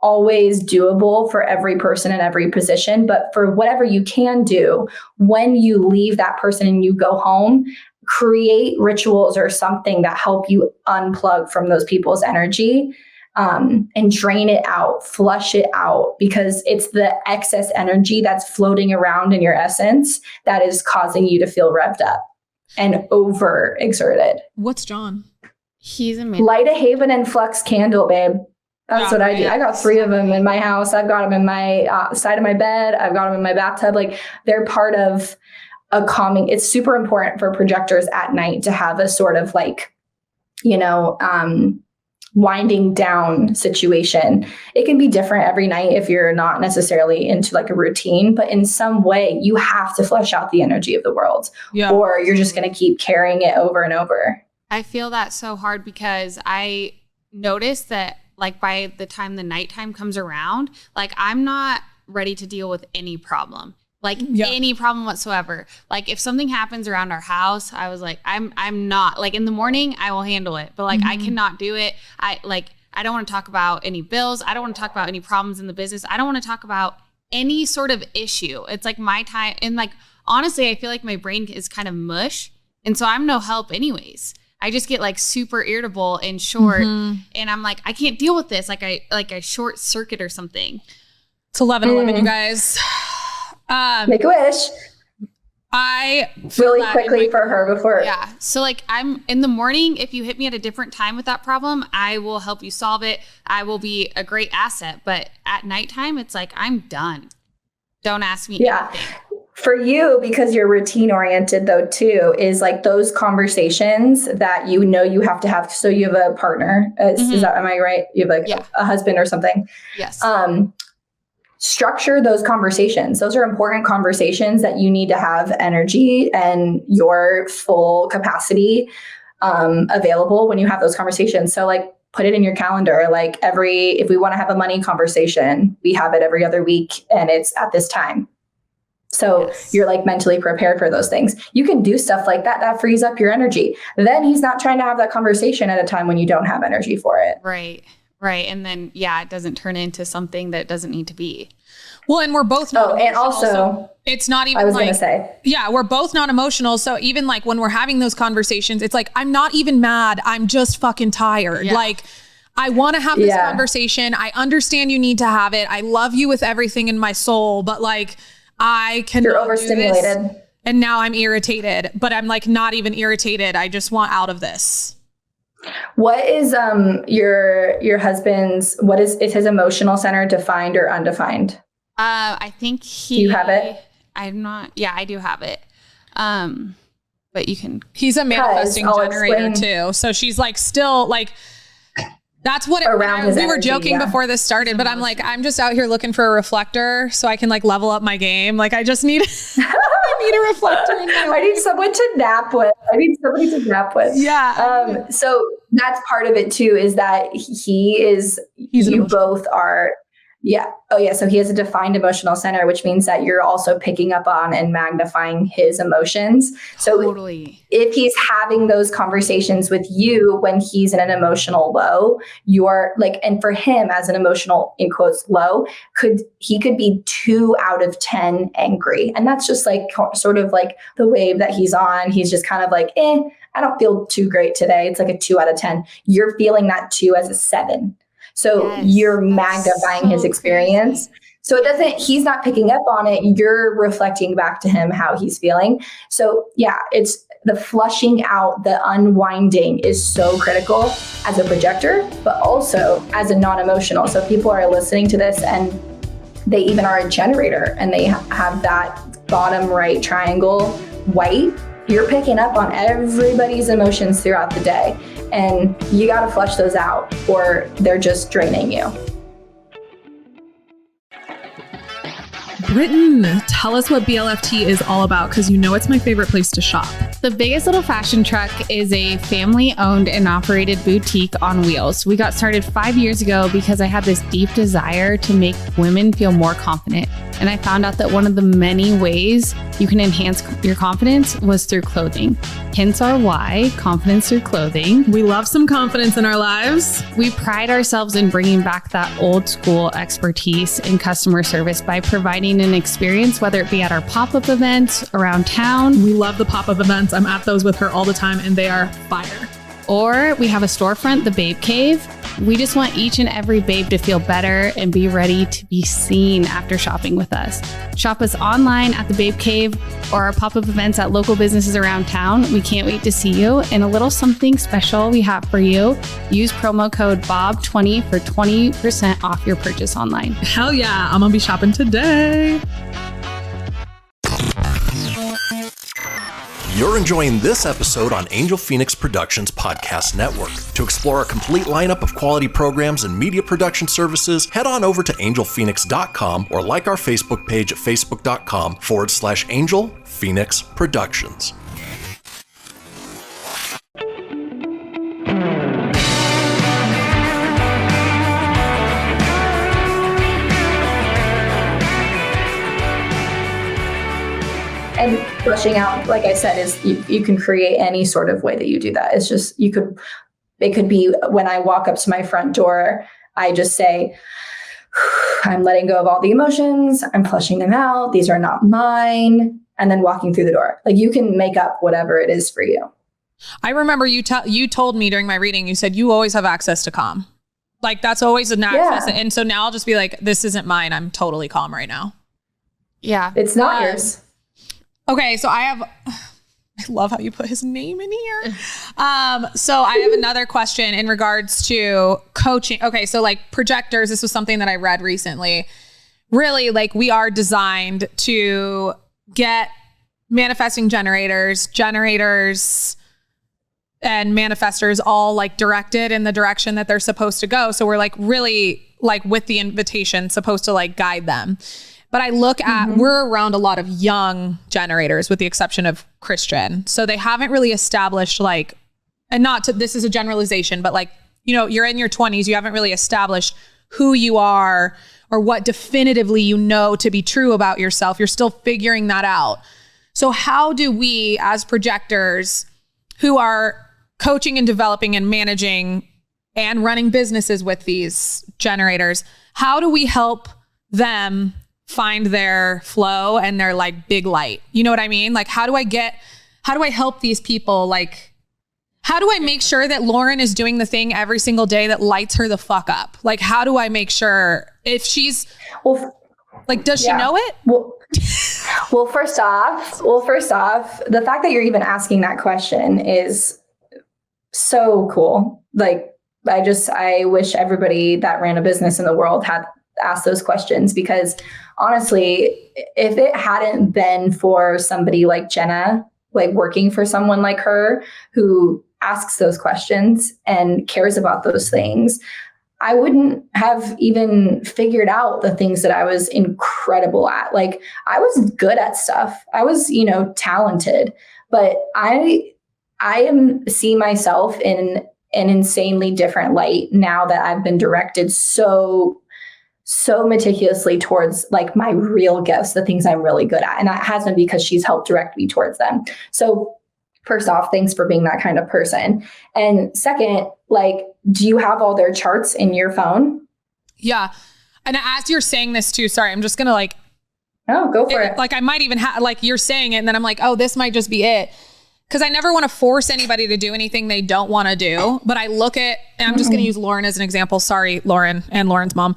always doable for every person in every position, but for whatever you can do, when you leave that person and you go home, create rituals or something that help you unplug from those people's energy. And drain it out, flush it out, because it's the excess energy that's floating around in your essence that is causing you to feel revved up and overexerted. What's John? He's amazing. Light a Haven and Flux candle, babe. That's what I do. I got 3 of them in my house. I've got them in my side of my bed. I've got them in my bathtub. Like they're part of a calming. It's super important for projectors at night to have a sort of like, winding down situation. It can be different every night if you're not necessarily into like a routine, but in some way you have to flush out the energy of the world or you're just going to keep carrying it over and over. I feel that so hard because I noticed that like by the time the nighttime comes around, like I'm not ready to deal with any problem. Like any problem whatsoever. Like if something happens around our house, I was like, I'm not like in the morning, I will handle it, but like I cannot do it. I don't want to talk about any bills. I don't want to talk about any problems in the business. I don't want to talk about any sort of issue. It's like my time. And like, honestly, I feel like my brain is kind of mush. And so I'm no help anyways. I just get like super irritable and short and I'm like, I can't deal with this. Like I short circuit or something. It's 11:11, you guys. Make a wish. I really quickly for her before. Yeah. So like I'm in the morning, if you hit me at a different time with that problem, I will help you solve it. I will be a great asset. But at nighttime, it's like, I'm done. Don't ask me anything. For you, because you're routine oriented though too, is like those conversations that you have to have. So you have a partner. Is that, am I right? You have like a husband or something. Yes. Structure those conversations. Those are important conversations that you need to have energy and your full capacity available when you have those conversations. So like put it in your calendar. Like if we want to have a money conversation, we have it every other week and it's at this time. So you're like mentally prepared for those things. You can do stuff like that. That frees up your energy. Then he's not trying to have that conversation at a time when you don't have energy for it. Right. Right. And then, it doesn't turn into something that doesn't need to be. Well, and we're both not emotional, and also, so it's not even I was going to say. Yeah, we're both not emotional. So even like when we're having those conversations, it's like, I'm not even mad. I'm just fucking tired. Yeah. Like, I want to have this conversation. I understand you need to have it. I love you with everything in my soul, but like, I can. You're overstimulated. And now I'm irritated, but I'm like not even irritated. I just want out of this. What is your husband's, is his emotional center defined or undefined? I think Do you have it? I'm not, I do have it. But you can. He's a manifesting generator too. So she's like still like, that's what we were joking before this started, but I'm like, I'm just out here looking for a reflector so I can like level up my game. Like I just need, I need a reflector. I need someone to nap with. Yeah. So that's part of it too, is that you both are Yeah. Oh, yeah. So he has a defined emotional center, which means that you're also picking up on and magnifying his emotions. So totally. If he's having those conversations with you when he's in an emotional low, you're like, and for him as an emotional, in quotes, low, he could be 2 out of 10 angry. And that's just like sort of like the wave that he's on. He's just kind of like, I don't feel too great today. It's like a 2 out of 10. You're feeling that 2 as a 7. So you're magnifying his experience. Crazy. So he's not picking up on it. You're reflecting back to him how he's feeling. So yeah, it's the flushing out, the unwinding is so critical as a projector, but also as a non-emotional. So people are listening to this and they even are a generator and they have that bottom right triangle white. You're picking up on everybody's emotions throughout the day. And you got to flush those out or they're just draining you. Britton, tell us what BLFT is all about, because you know it's my favorite place to shop. The Biggest Little Fashion Truck is a family-owned and operated boutique on wheels. We got started 5 years ago because I had this deep desire to make women feel more confident. And I found out that one of the many ways you can enhance your confidence was through clothing. Hence our why, confidence through clothing. We love some confidence in our lives. We pride ourselves in bringing back that old school expertise in customer service by providing an experience, whether it be at our pop-up events around town. We love the pop-up events. I'm at those with her all the time and they are fire. Or we have a storefront, the Babe Cave. We just want each and every babe to feel better and be ready to be seen after shopping with us. Shop us online at the Babe Cave or our pop-up events at local businesses around town. We can't wait to see you. And a little something special we have for you. Use promo code BOB20 for 20% off your purchase online. Hell yeah, I'm gonna be shopping today. You're enjoying this episode on Angel Phoenix Productions Podcast Network. To explore a complete lineup of quality programs and media production services, head on over to angelphoenix.com or like our Facebook page at facebook.com/Angel Phoenix Productions. And flushing out, like I said, is you can create any sort of way that you do that. It's just, it could be when I walk up to my front door, I just say, I'm letting go of all the emotions. I'm flushing them out. These are not mine. And then walking through the door. Like you can make up whatever it is for you. I remember you told me during my reading, you said you always have access to calm. Like that's always an access. Yeah. And so now I'll just be like, this isn't mine. I'm totally calm right now. Yeah. It's not yours. Okay, so I love how you put his name in here. So I have another question in regards to coaching. Okay, so like projectors, this was something that I read recently. Really, like we are designed to get manifesting generators and manifestors all like directed in the direction that they're supposed to go. So we're like really like with the invitation supposed to like guide them. But I look at, we're around a lot of young generators with the exception of Christian. So they haven't really established like, and this is a generalization, but like, you know, you're in your 20s, you haven't really established who you are or what definitively you know to be true about yourself. You're still figuring that out. So how do we as projectors who are coaching and developing and managing and running businesses with these generators, how do we help them find their flow and their like big light? You know what I mean? Like, how do I help these people? Like, how do I make sure that Lauren is doing the thing every single day that lights her the fuck up? Like, how do I make sure if she's like, does she know it? Well, first off, the fact that you're even asking that question is so cool. Like, I wish everybody that ran a business in the world had asked those questions, because honestly, if it hadn't been for somebody like Jenna, like working for someone like her who asks those questions and cares about those things, I wouldn't have even figured out the things that I was incredible at. Like I was good at stuff. I was, talented, but I see myself in an insanely different light now that I've been directed so so meticulously towards like my real gifts, the things I'm really good at. And that has been because she's helped direct me towards them. So first off, thanks for being that kind of person. And second, like, do you have all their charts in your phone? Yeah. And as you're saying this too, sorry, I'm just going to like, oh, go for it. Like I might even have, like you're saying it and then I'm like, oh, this might just be it. Cause I never want to force anybody to do anything they don't want to do. But I look at, and I'm just going to use Lauren as an example. Sorry, Lauren and Lauren's mom.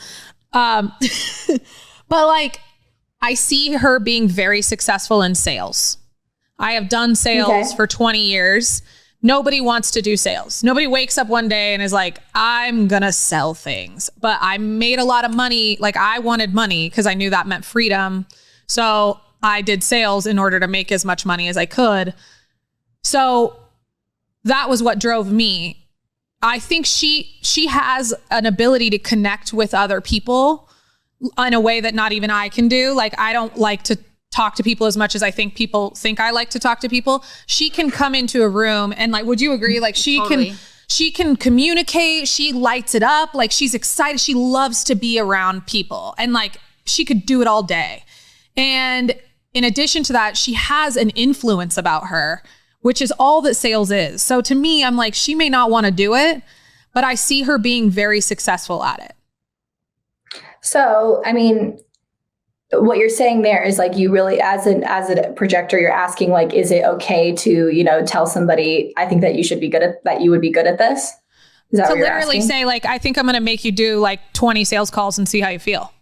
But like, I see her being very successful in sales. I have done sales for 20 years. Nobody wants to do sales. Nobody wakes up one day and is like, I'm going to sell things. But I made a lot of money. Like I wanted money because I knew that meant freedom. So I did sales in order to make as much money as I could. So that was what drove me. I think she has an ability to connect with other people in a way that not even I can do. Like I don't like to talk to people as much as I think people think I like to talk to people. She can come into a room and like, would you agree? Like she can communicate. She lights it up. Like she's excited. She loves to be around people and like she could do it all day. And in addition to that, she has an influence about her, which is all that sales is. So to me, I'm like, she may not want to do it, but I see her being very successful at it. So, I mean, what you're saying there is like you really, as a projector, you're asking like, is it okay to, you know, tell somebody, I think that you should be good at that. You would be good at this. Is that to what you're literally asking? say like, I think I'm going to make you do like 20 sales calls and see how you feel.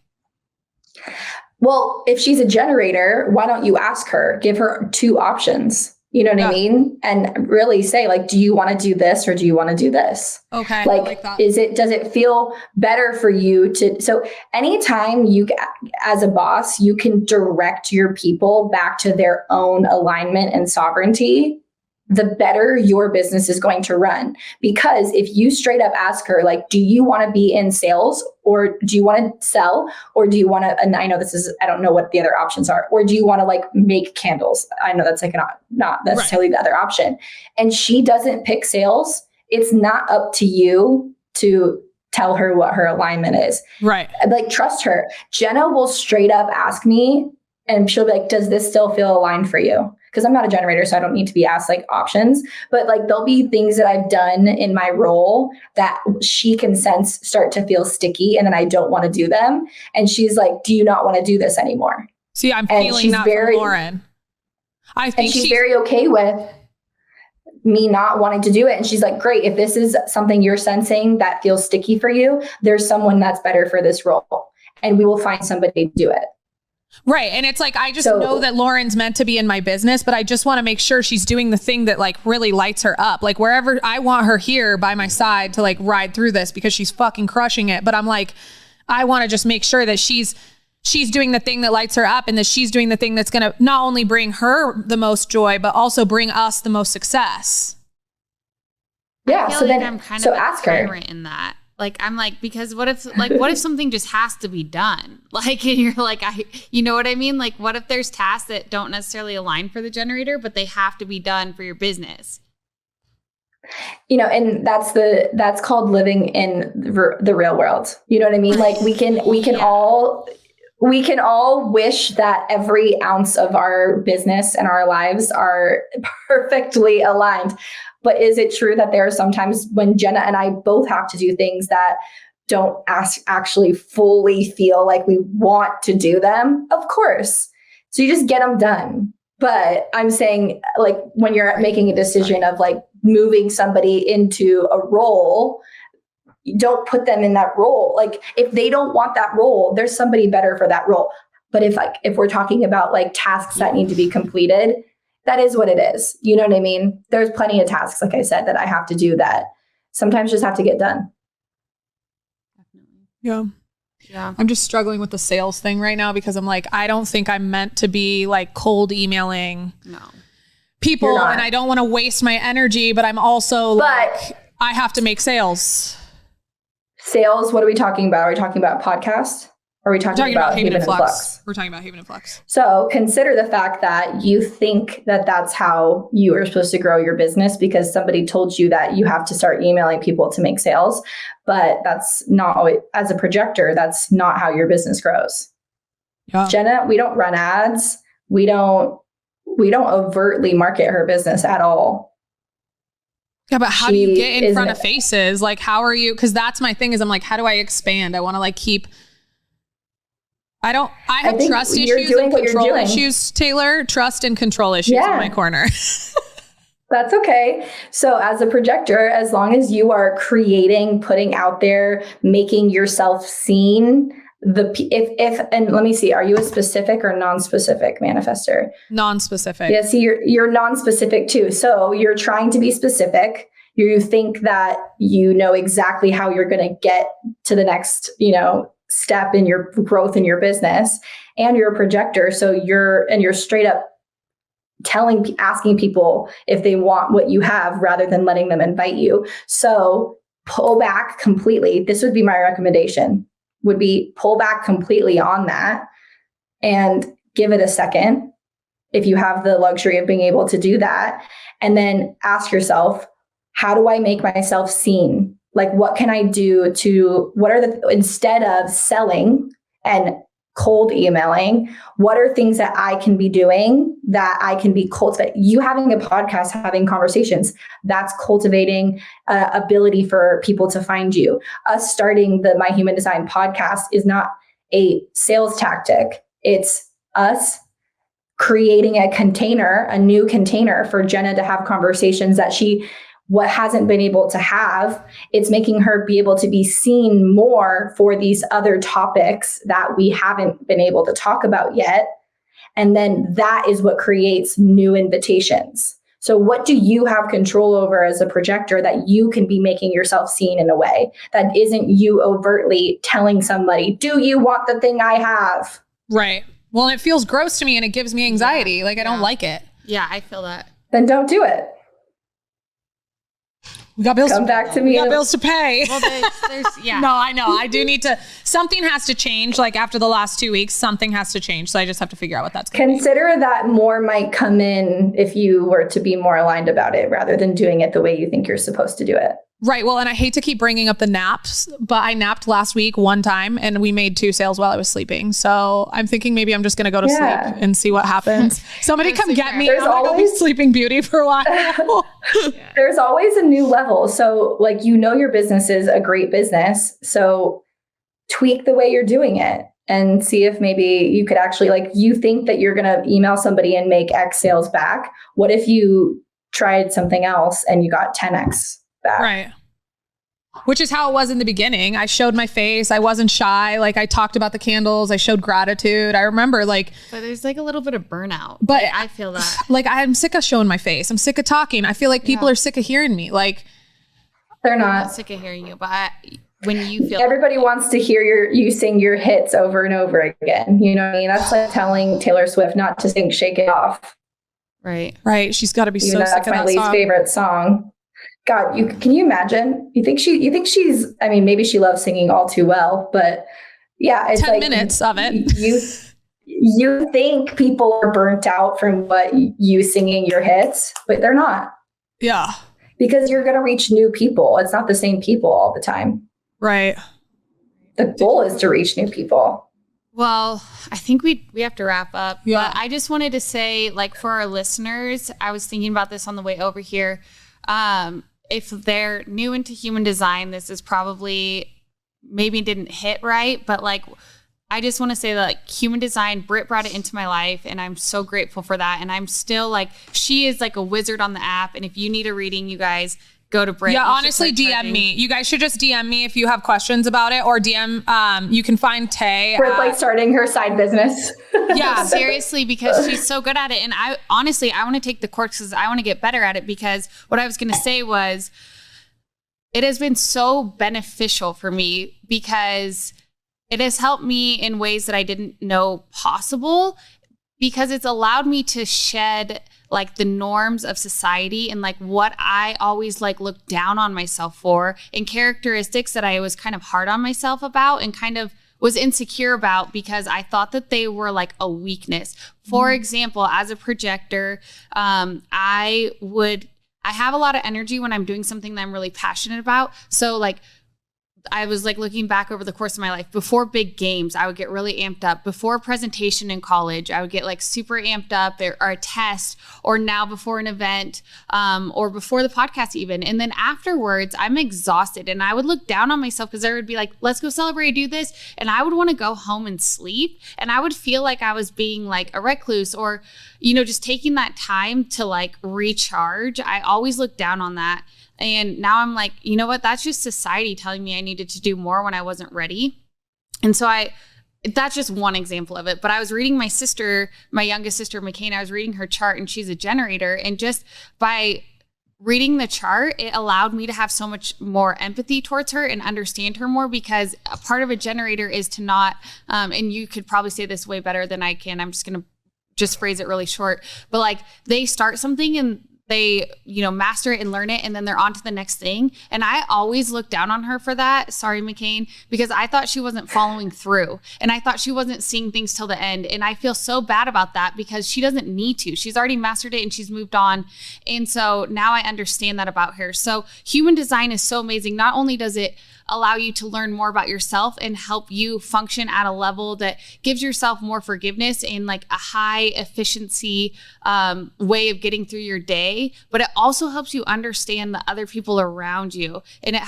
Well, if she's a generator, why don't you ask her, give her two options? You know what I mean? And really say like, do you want to do this or do you want to do this? Okay. Like that. does it feel better for you to, so anytime you, as a boss, you can direct your people back to their own alignment and sovereignty, the better your business is going to run. Because if you straight up ask her, like, do you want to be in sales or do you want to sell or do you want to, and I know this is, I don't know what the other options are, or do you want to like make candles? I know that's like not necessarily the other option. And she doesn't pick sales. It's not up to you to tell her what her alignment is. Right. Like, trust her. Jenna will straight up ask me and she'll be like, does this still feel aligned for you? Because I'm not a generator, so I don't need to be asked like options, but like there'll be things that I've done in my role that she can sense start to feel sticky and then I don't want to do them. And she's like, do you not want to do this anymore? See, I'm feeling that from Lauren. I think she's very okay with me not wanting to do it. And she's like, great, if this is something you're sensing that feels sticky for you, there's someone that's better for this role and we will find somebody to do it. Right. And it's like, I just know that Lauren's meant to be in my business, but I just want to make sure she's doing the thing that like really lights her up. Like wherever I want her here by my side to like ride through this because she's fucking crushing it. But I'm like, I want to just make sure that she's doing the thing that lights her up and that she's doing the thing that's going to not only bring her the most joy, but also bring us the most success. Yeah. I feel so like then, I'm kind so of a ask her tyrant in that. Like, I'm like, because what if something just has to be done? Like, and you're like, you know what I mean? Like, what if there's tasks that don't necessarily align for the generator, but they have to be done for your business? You know, and that's called living in the real world. You know what I mean? Like we can all wish that every ounce of our business and our lives are perfectly aligned. But is it true that there are sometimes when Jenna and I both have to do things that don't actually fully feel like we want to do them? Of course. So you just get them done. But I'm saying like when you're making a decision of like moving somebody into a role, you don't put them in that role. Like if they don't want that role, there's somebody better for that role. But if we're talking about like tasks that need to be completed, that is what it is. You know what I mean? There's plenty of tasks, like I said, that I have to do that sometimes just have to get done. Yeah. I'm just struggling with the sales thing right now because I'm like, I don't think I'm meant to be like cold emailing people and I don't want to waste my energy, but I'm also like, I have to make sales. Sales, what are we talking about? Are we talking about podcast? Or are we talking about Haven and Flux? We're talking about Haven and Flux. So consider the fact that you think that that's how you are supposed to grow your business because somebody told you that you have to start emailing people to make sales. But that's not always, as a projector, that's not how your business grows. Yeah. Jenna, we don't run ads. We don't overtly market her business at all. Yeah, but how do you get in front of faces? Like, how are you? Because that's my thing is I'm like, how do I expand? I want to like keep... I have trust issues and control issues, Taylor. Trust and control issues in my corner. That's okay. So as a projector, as long as you are creating, putting out there, making yourself seen, and let me see, are you a specific or non-specific manifestor? Non-specific. Yeah, see, you're non-specific too. So you're trying to be specific. You think that you know exactly how you're going to get to the next, step in your growth in your business, and you're a projector. So you're straight up asking people if they want what you have rather than letting them invite you. So pull back completely. This would be my recommendation, would be pull back completely on that and give it a second if you have the luxury of being able to do that. And then ask yourself, how do I make myself seen? Like, what can I do instead of selling and cold emailing, what are things that I can be doing that I can be cultivating? You having a podcast, having conversations, that's cultivating ability for people to find you. Us starting the My Human Design podcast is not a sales tactic. It's us creating a new container for Jenna to have conversations that what hasn't been able to have. It's making her be able to be seen more for these other topics that we haven't been able to talk about yet. And then that is what creates new invitations. So what do you have control over as a projector that you can be making yourself seen in a way that isn't you overtly telling somebody, do you want the thing I have? Right. Well, it feels gross to me and it gives me anxiety. I don't like it. Yeah, I feel that. Then don't do it. We got bills. Come back to me. We got bills to pay. Well, there's No, I know. I do need to. Something has to change. Like after the last 2 weeks, something has to change. So I just have to figure out what that's going to be. Consider that more might come in if you were to be more aligned about it rather than doing it the way you think you're supposed to do it. Right. Well, and I hate to keep bringing up the naps, but I napped last week one time and we made 2 sales while I was sleeping. So I'm thinking maybe I'm just going to go to sleep and see what happens. Somebody come get me. I'm going to be Sleeping Beauty for a while. There's always a new level. So like, your business is a great business. So tweak the way you're doing it and see if maybe you could actually, like, you think that you're going to email somebody and make X sales back. What if you tried something else and you got 10X? back? Right. Which is how it was in the beginning. I showed my face. I wasn't shy. Like I talked about the candles. I showed gratitude. I remember but there's like a little bit of burnout. But I feel that. Like I'm sick of showing my face. I'm sick of talking. I feel like people are sick of hearing me. Like they're not sick of hearing you, but when you feel everybody wants to hear you sing your hits over and over again. You know what I mean? That's like telling Taylor Swift not to sing "Shake It Off." Right. Right. She's got to be so sick of that song. That's my least favorite song. God, can you imagine? You think she's, I mean, maybe she loves singing all too well, but yeah, it's 10 minutes of it. You think people are burnt out from what you singing your hits, but they're not. Yeah. Because you're going to reach new people. It's not the same people all the time. Right. The goal is to reach new people. Well, I think we have to wrap up. Yeah. But I just wanted to say, like, for our listeners, I was thinking about this on the way over here. If they're new into human design, this is probably maybe didn't hit right, but like, I just want to say that like human design, Britt brought it into my life and I'm so grateful for that. And I'm still like, she is like a wizard on the app. And if you need a reading, you guys go to Britt. Yeah, honestly, DM me. You guys should just DM me if you have questions about it, or DM, you can find Tay. Britt like starting her side business. Yeah, seriously, because she's so good at it. And I want to take the course because I want to get better at it, because what I was going to say was it has been so beneficial for me because it has helped me in ways that I didn't know possible, because it's allowed me to shed like the norms of society and like what I always like looked down on myself for, and characteristics that I was kind of hard on myself about, and kind of was insecure about because I thought that they were like a weakness. For example, as a projector, I have a lot of energy when I'm doing something that I'm really passionate about. So like, I was like looking back over the course of my life, before big games, I would get really amped up. Before a presentation in college, I would get like super amped up, or a test, or now before an event, or before the podcast even. And then afterwards, I'm exhausted, and I would look down on myself because I would be like, let's go celebrate, do this. And I would want to go home and sleep. And I would feel like I was being like a recluse, or, you know, just taking that time to like recharge. I always look down on that. And now I'm like, you know what? That's just society telling me I needed to do more when I wasn't ready. And so that's just one example of it. But I was reading my youngest sister, McCain, I was reading her chart, and she's a generator. And just by reading the chart, it allowed me to have so much more empathy towards her and understand her more, because a part of a generator is to not, and you could probably say this way better than I can. I'm just going to just phrase it really short. But like, they start something and they, you know, master it and learn it, and then they're on to the next thing. And I always looked down on her for that. Sorry, McCain, because I thought she wasn't following through, and I thought she wasn't seeing things till the end. And I feel so bad about that, because she doesn't need to. She's already mastered it and she's moved on. And so now I understand that about her. So human design is so amazing. Not only does it allow you to learn more about yourself and help you function at a level that gives yourself more forgiveness and like a high efficiency way of getting through your day, but it also helps you understand the other people around you. And it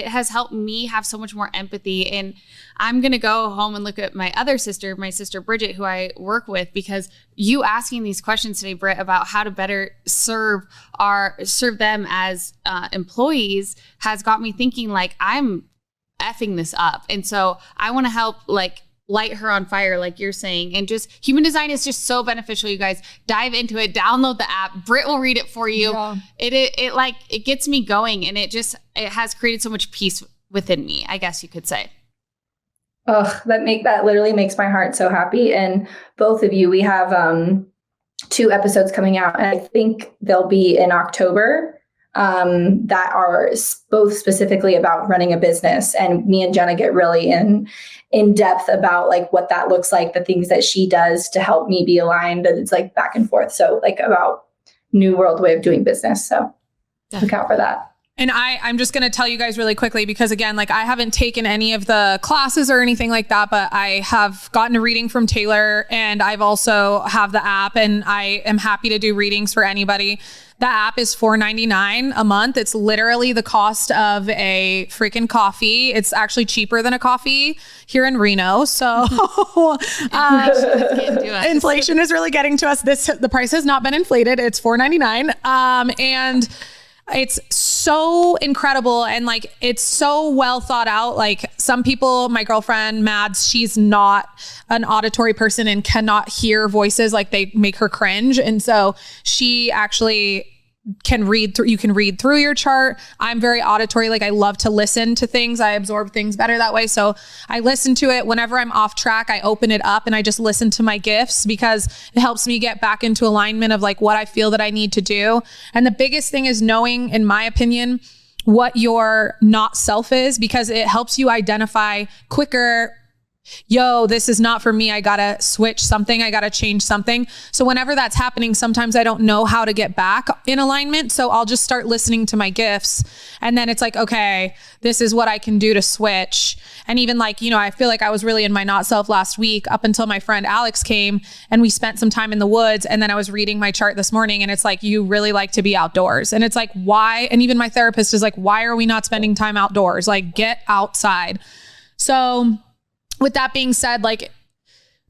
has helped me have so much more empathy. And I'm going to go home and look at my sister Bridget, who I work with, because you asking these questions today, Britt, about how to better serve them as employees has got me thinking like, I'm effing this up. And so I want to help like light her on fire, like you're saying. And just human design is just so beneficial. You guys dive into it, download the app. Britt will read it for you. Yeah. It gets me going, and it has created so much peace within me, I guess you could say. Oh, that literally makes my heart so happy. And both of you, we have 2 episodes coming out, and I think they'll be in October, that are both specifically about running a business. And me and Jenna get really in depth about like what that looks like, the things that she does to help me be aligned. And it's like back and forth. So like about new world way of doing business. So look out for that. And I'm just going to tell you guys really quickly, because again, like I haven't taken any of the classes or anything like that, but I have gotten a reading from Taylor, and I've also have the app, and I am happy to do readings for anybody. The app is $4.99 a month. It's literally the cost of a freaking coffee. It's actually cheaper than a coffee here in Reno. So inflation is really getting to us. The price has not been inflated. It's $4.99. And it's so incredible, and like it's so well thought out. Like some people, my girlfriend Mads, she's not an auditory person and cannot hear voices, like they make her cringe. And so she actually can read through, you can read through your chart. I'm very auditory. Like I love to listen to things. I absorb things better that way. So I listen to it whenever I'm off track. I open it up and I just listen to my gifts, because it helps me get back into alignment of like what I feel that I need to do. And the biggest thing is knowing, in my opinion, what your not self is, because it helps you identify quicker, yo, this is not for me. I gotta switch something. I gotta change something. So whenever that's happening, sometimes I don't know how to get back in alignment. So I'll just start listening to my gifts. And then it's like, okay, this is what I can do to switch. And even like, you know, I feel like I was really in my not self last week up until my friend Alex came and we spent some time in the woods. And then I was reading my chart this morning, and it's like, you really like to be outdoors. And it's like, why? And even my therapist is like, why are we not spending time outdoors? Like, get outside. So with that being said, like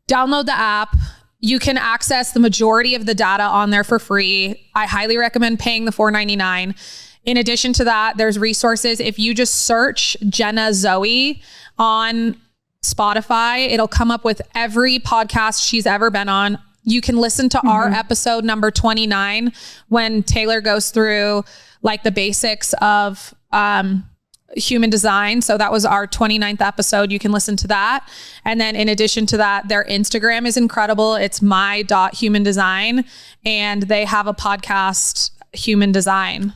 download the app. You can access the majority of the data on there for free. I highly recommend paying the $4.99. In addition to that, there's resources. If you just search Jenna Zoe on Spotify, it'll come up with every podcast she's ever been on. You can listen to our episode number 29 when Taylor goes through like the basics of human design. So that was our 29th episode. You can listen to that. And then in addition to that, their Instagram is incredible. It's my.humandesign. And they have a podcast, Human Design,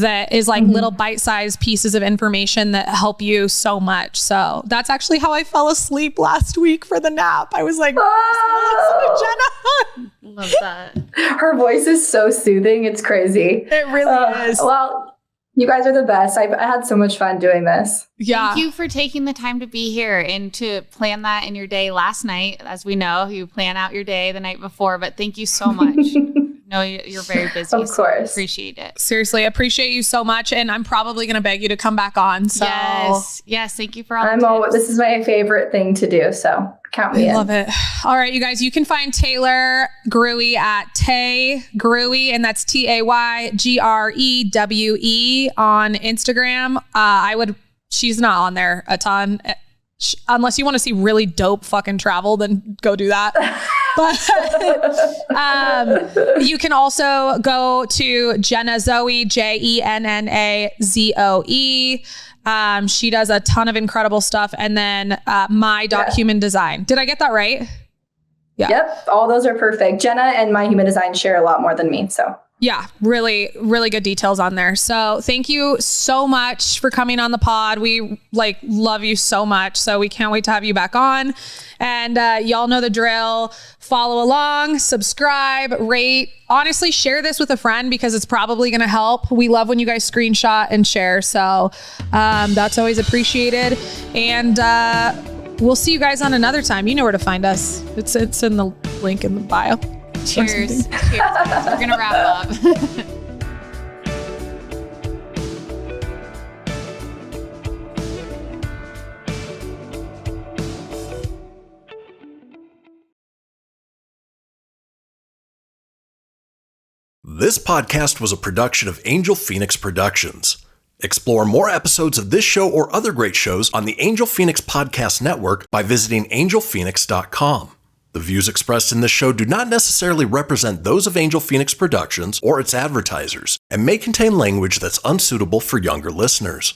that is like little bite-sized pieces of information that help you so much. So that's actually how I fell asleep last week for the nap. I was like, listen to Jenna. Love that. Her voice is so soothing. It's crazy. It really is. Well, you guys are the best. I had so much fun doing this. Yeah. Thank you for taking the time to be here and to plan that in your day last night. As we know, you plan out your day the night before, but thank you so much. No, you're very busy. Of course. So appreciate it. Seriously, appreciate you so much. And I'm probably going to beg you to come back on. So Yes. Thank you for all the tips. This is my favorite thing to do. So count me in. I love it. All right, you guys, you can find Taylor Grewe at Tay Grewe, and that's TAYGREWE on Instagram. She's not on there a ton. Unless you want to see really dope fucking travel, then go do that. But you can also go to Jenna Zoe, JENNAZOE. She does a ton of incredible stuff. And then my.human design. Did I get that right? Yeah. Yep. All those are perfect. Jenna and My Human Design share a lot more than me. So yeah, really, really good details on there. So thank you so much for coming on the pod. We love you so much. So we can't wait to have you back on. And y'all know the drill. Follow along, subscribe, rate. Honestly, share this with a friend because it's probably going to help. We love when you guys screenshot and share. So that's always appreciated. And we'll see you guys on another time. You know where to find us. It's in the link in the bio. Cheers. Cheers. We're going to wrap up. This podcast was a production of Angel Fenix Productions. Explore more episodes of this show or other great shows on the Angel Fenix Podcast Network by visiting angelfenix.com. The views expressed in this show do not necessarily represent those of Angel Fenix Productions or its advertisers and may contain language that's unsuitable for younger listeners.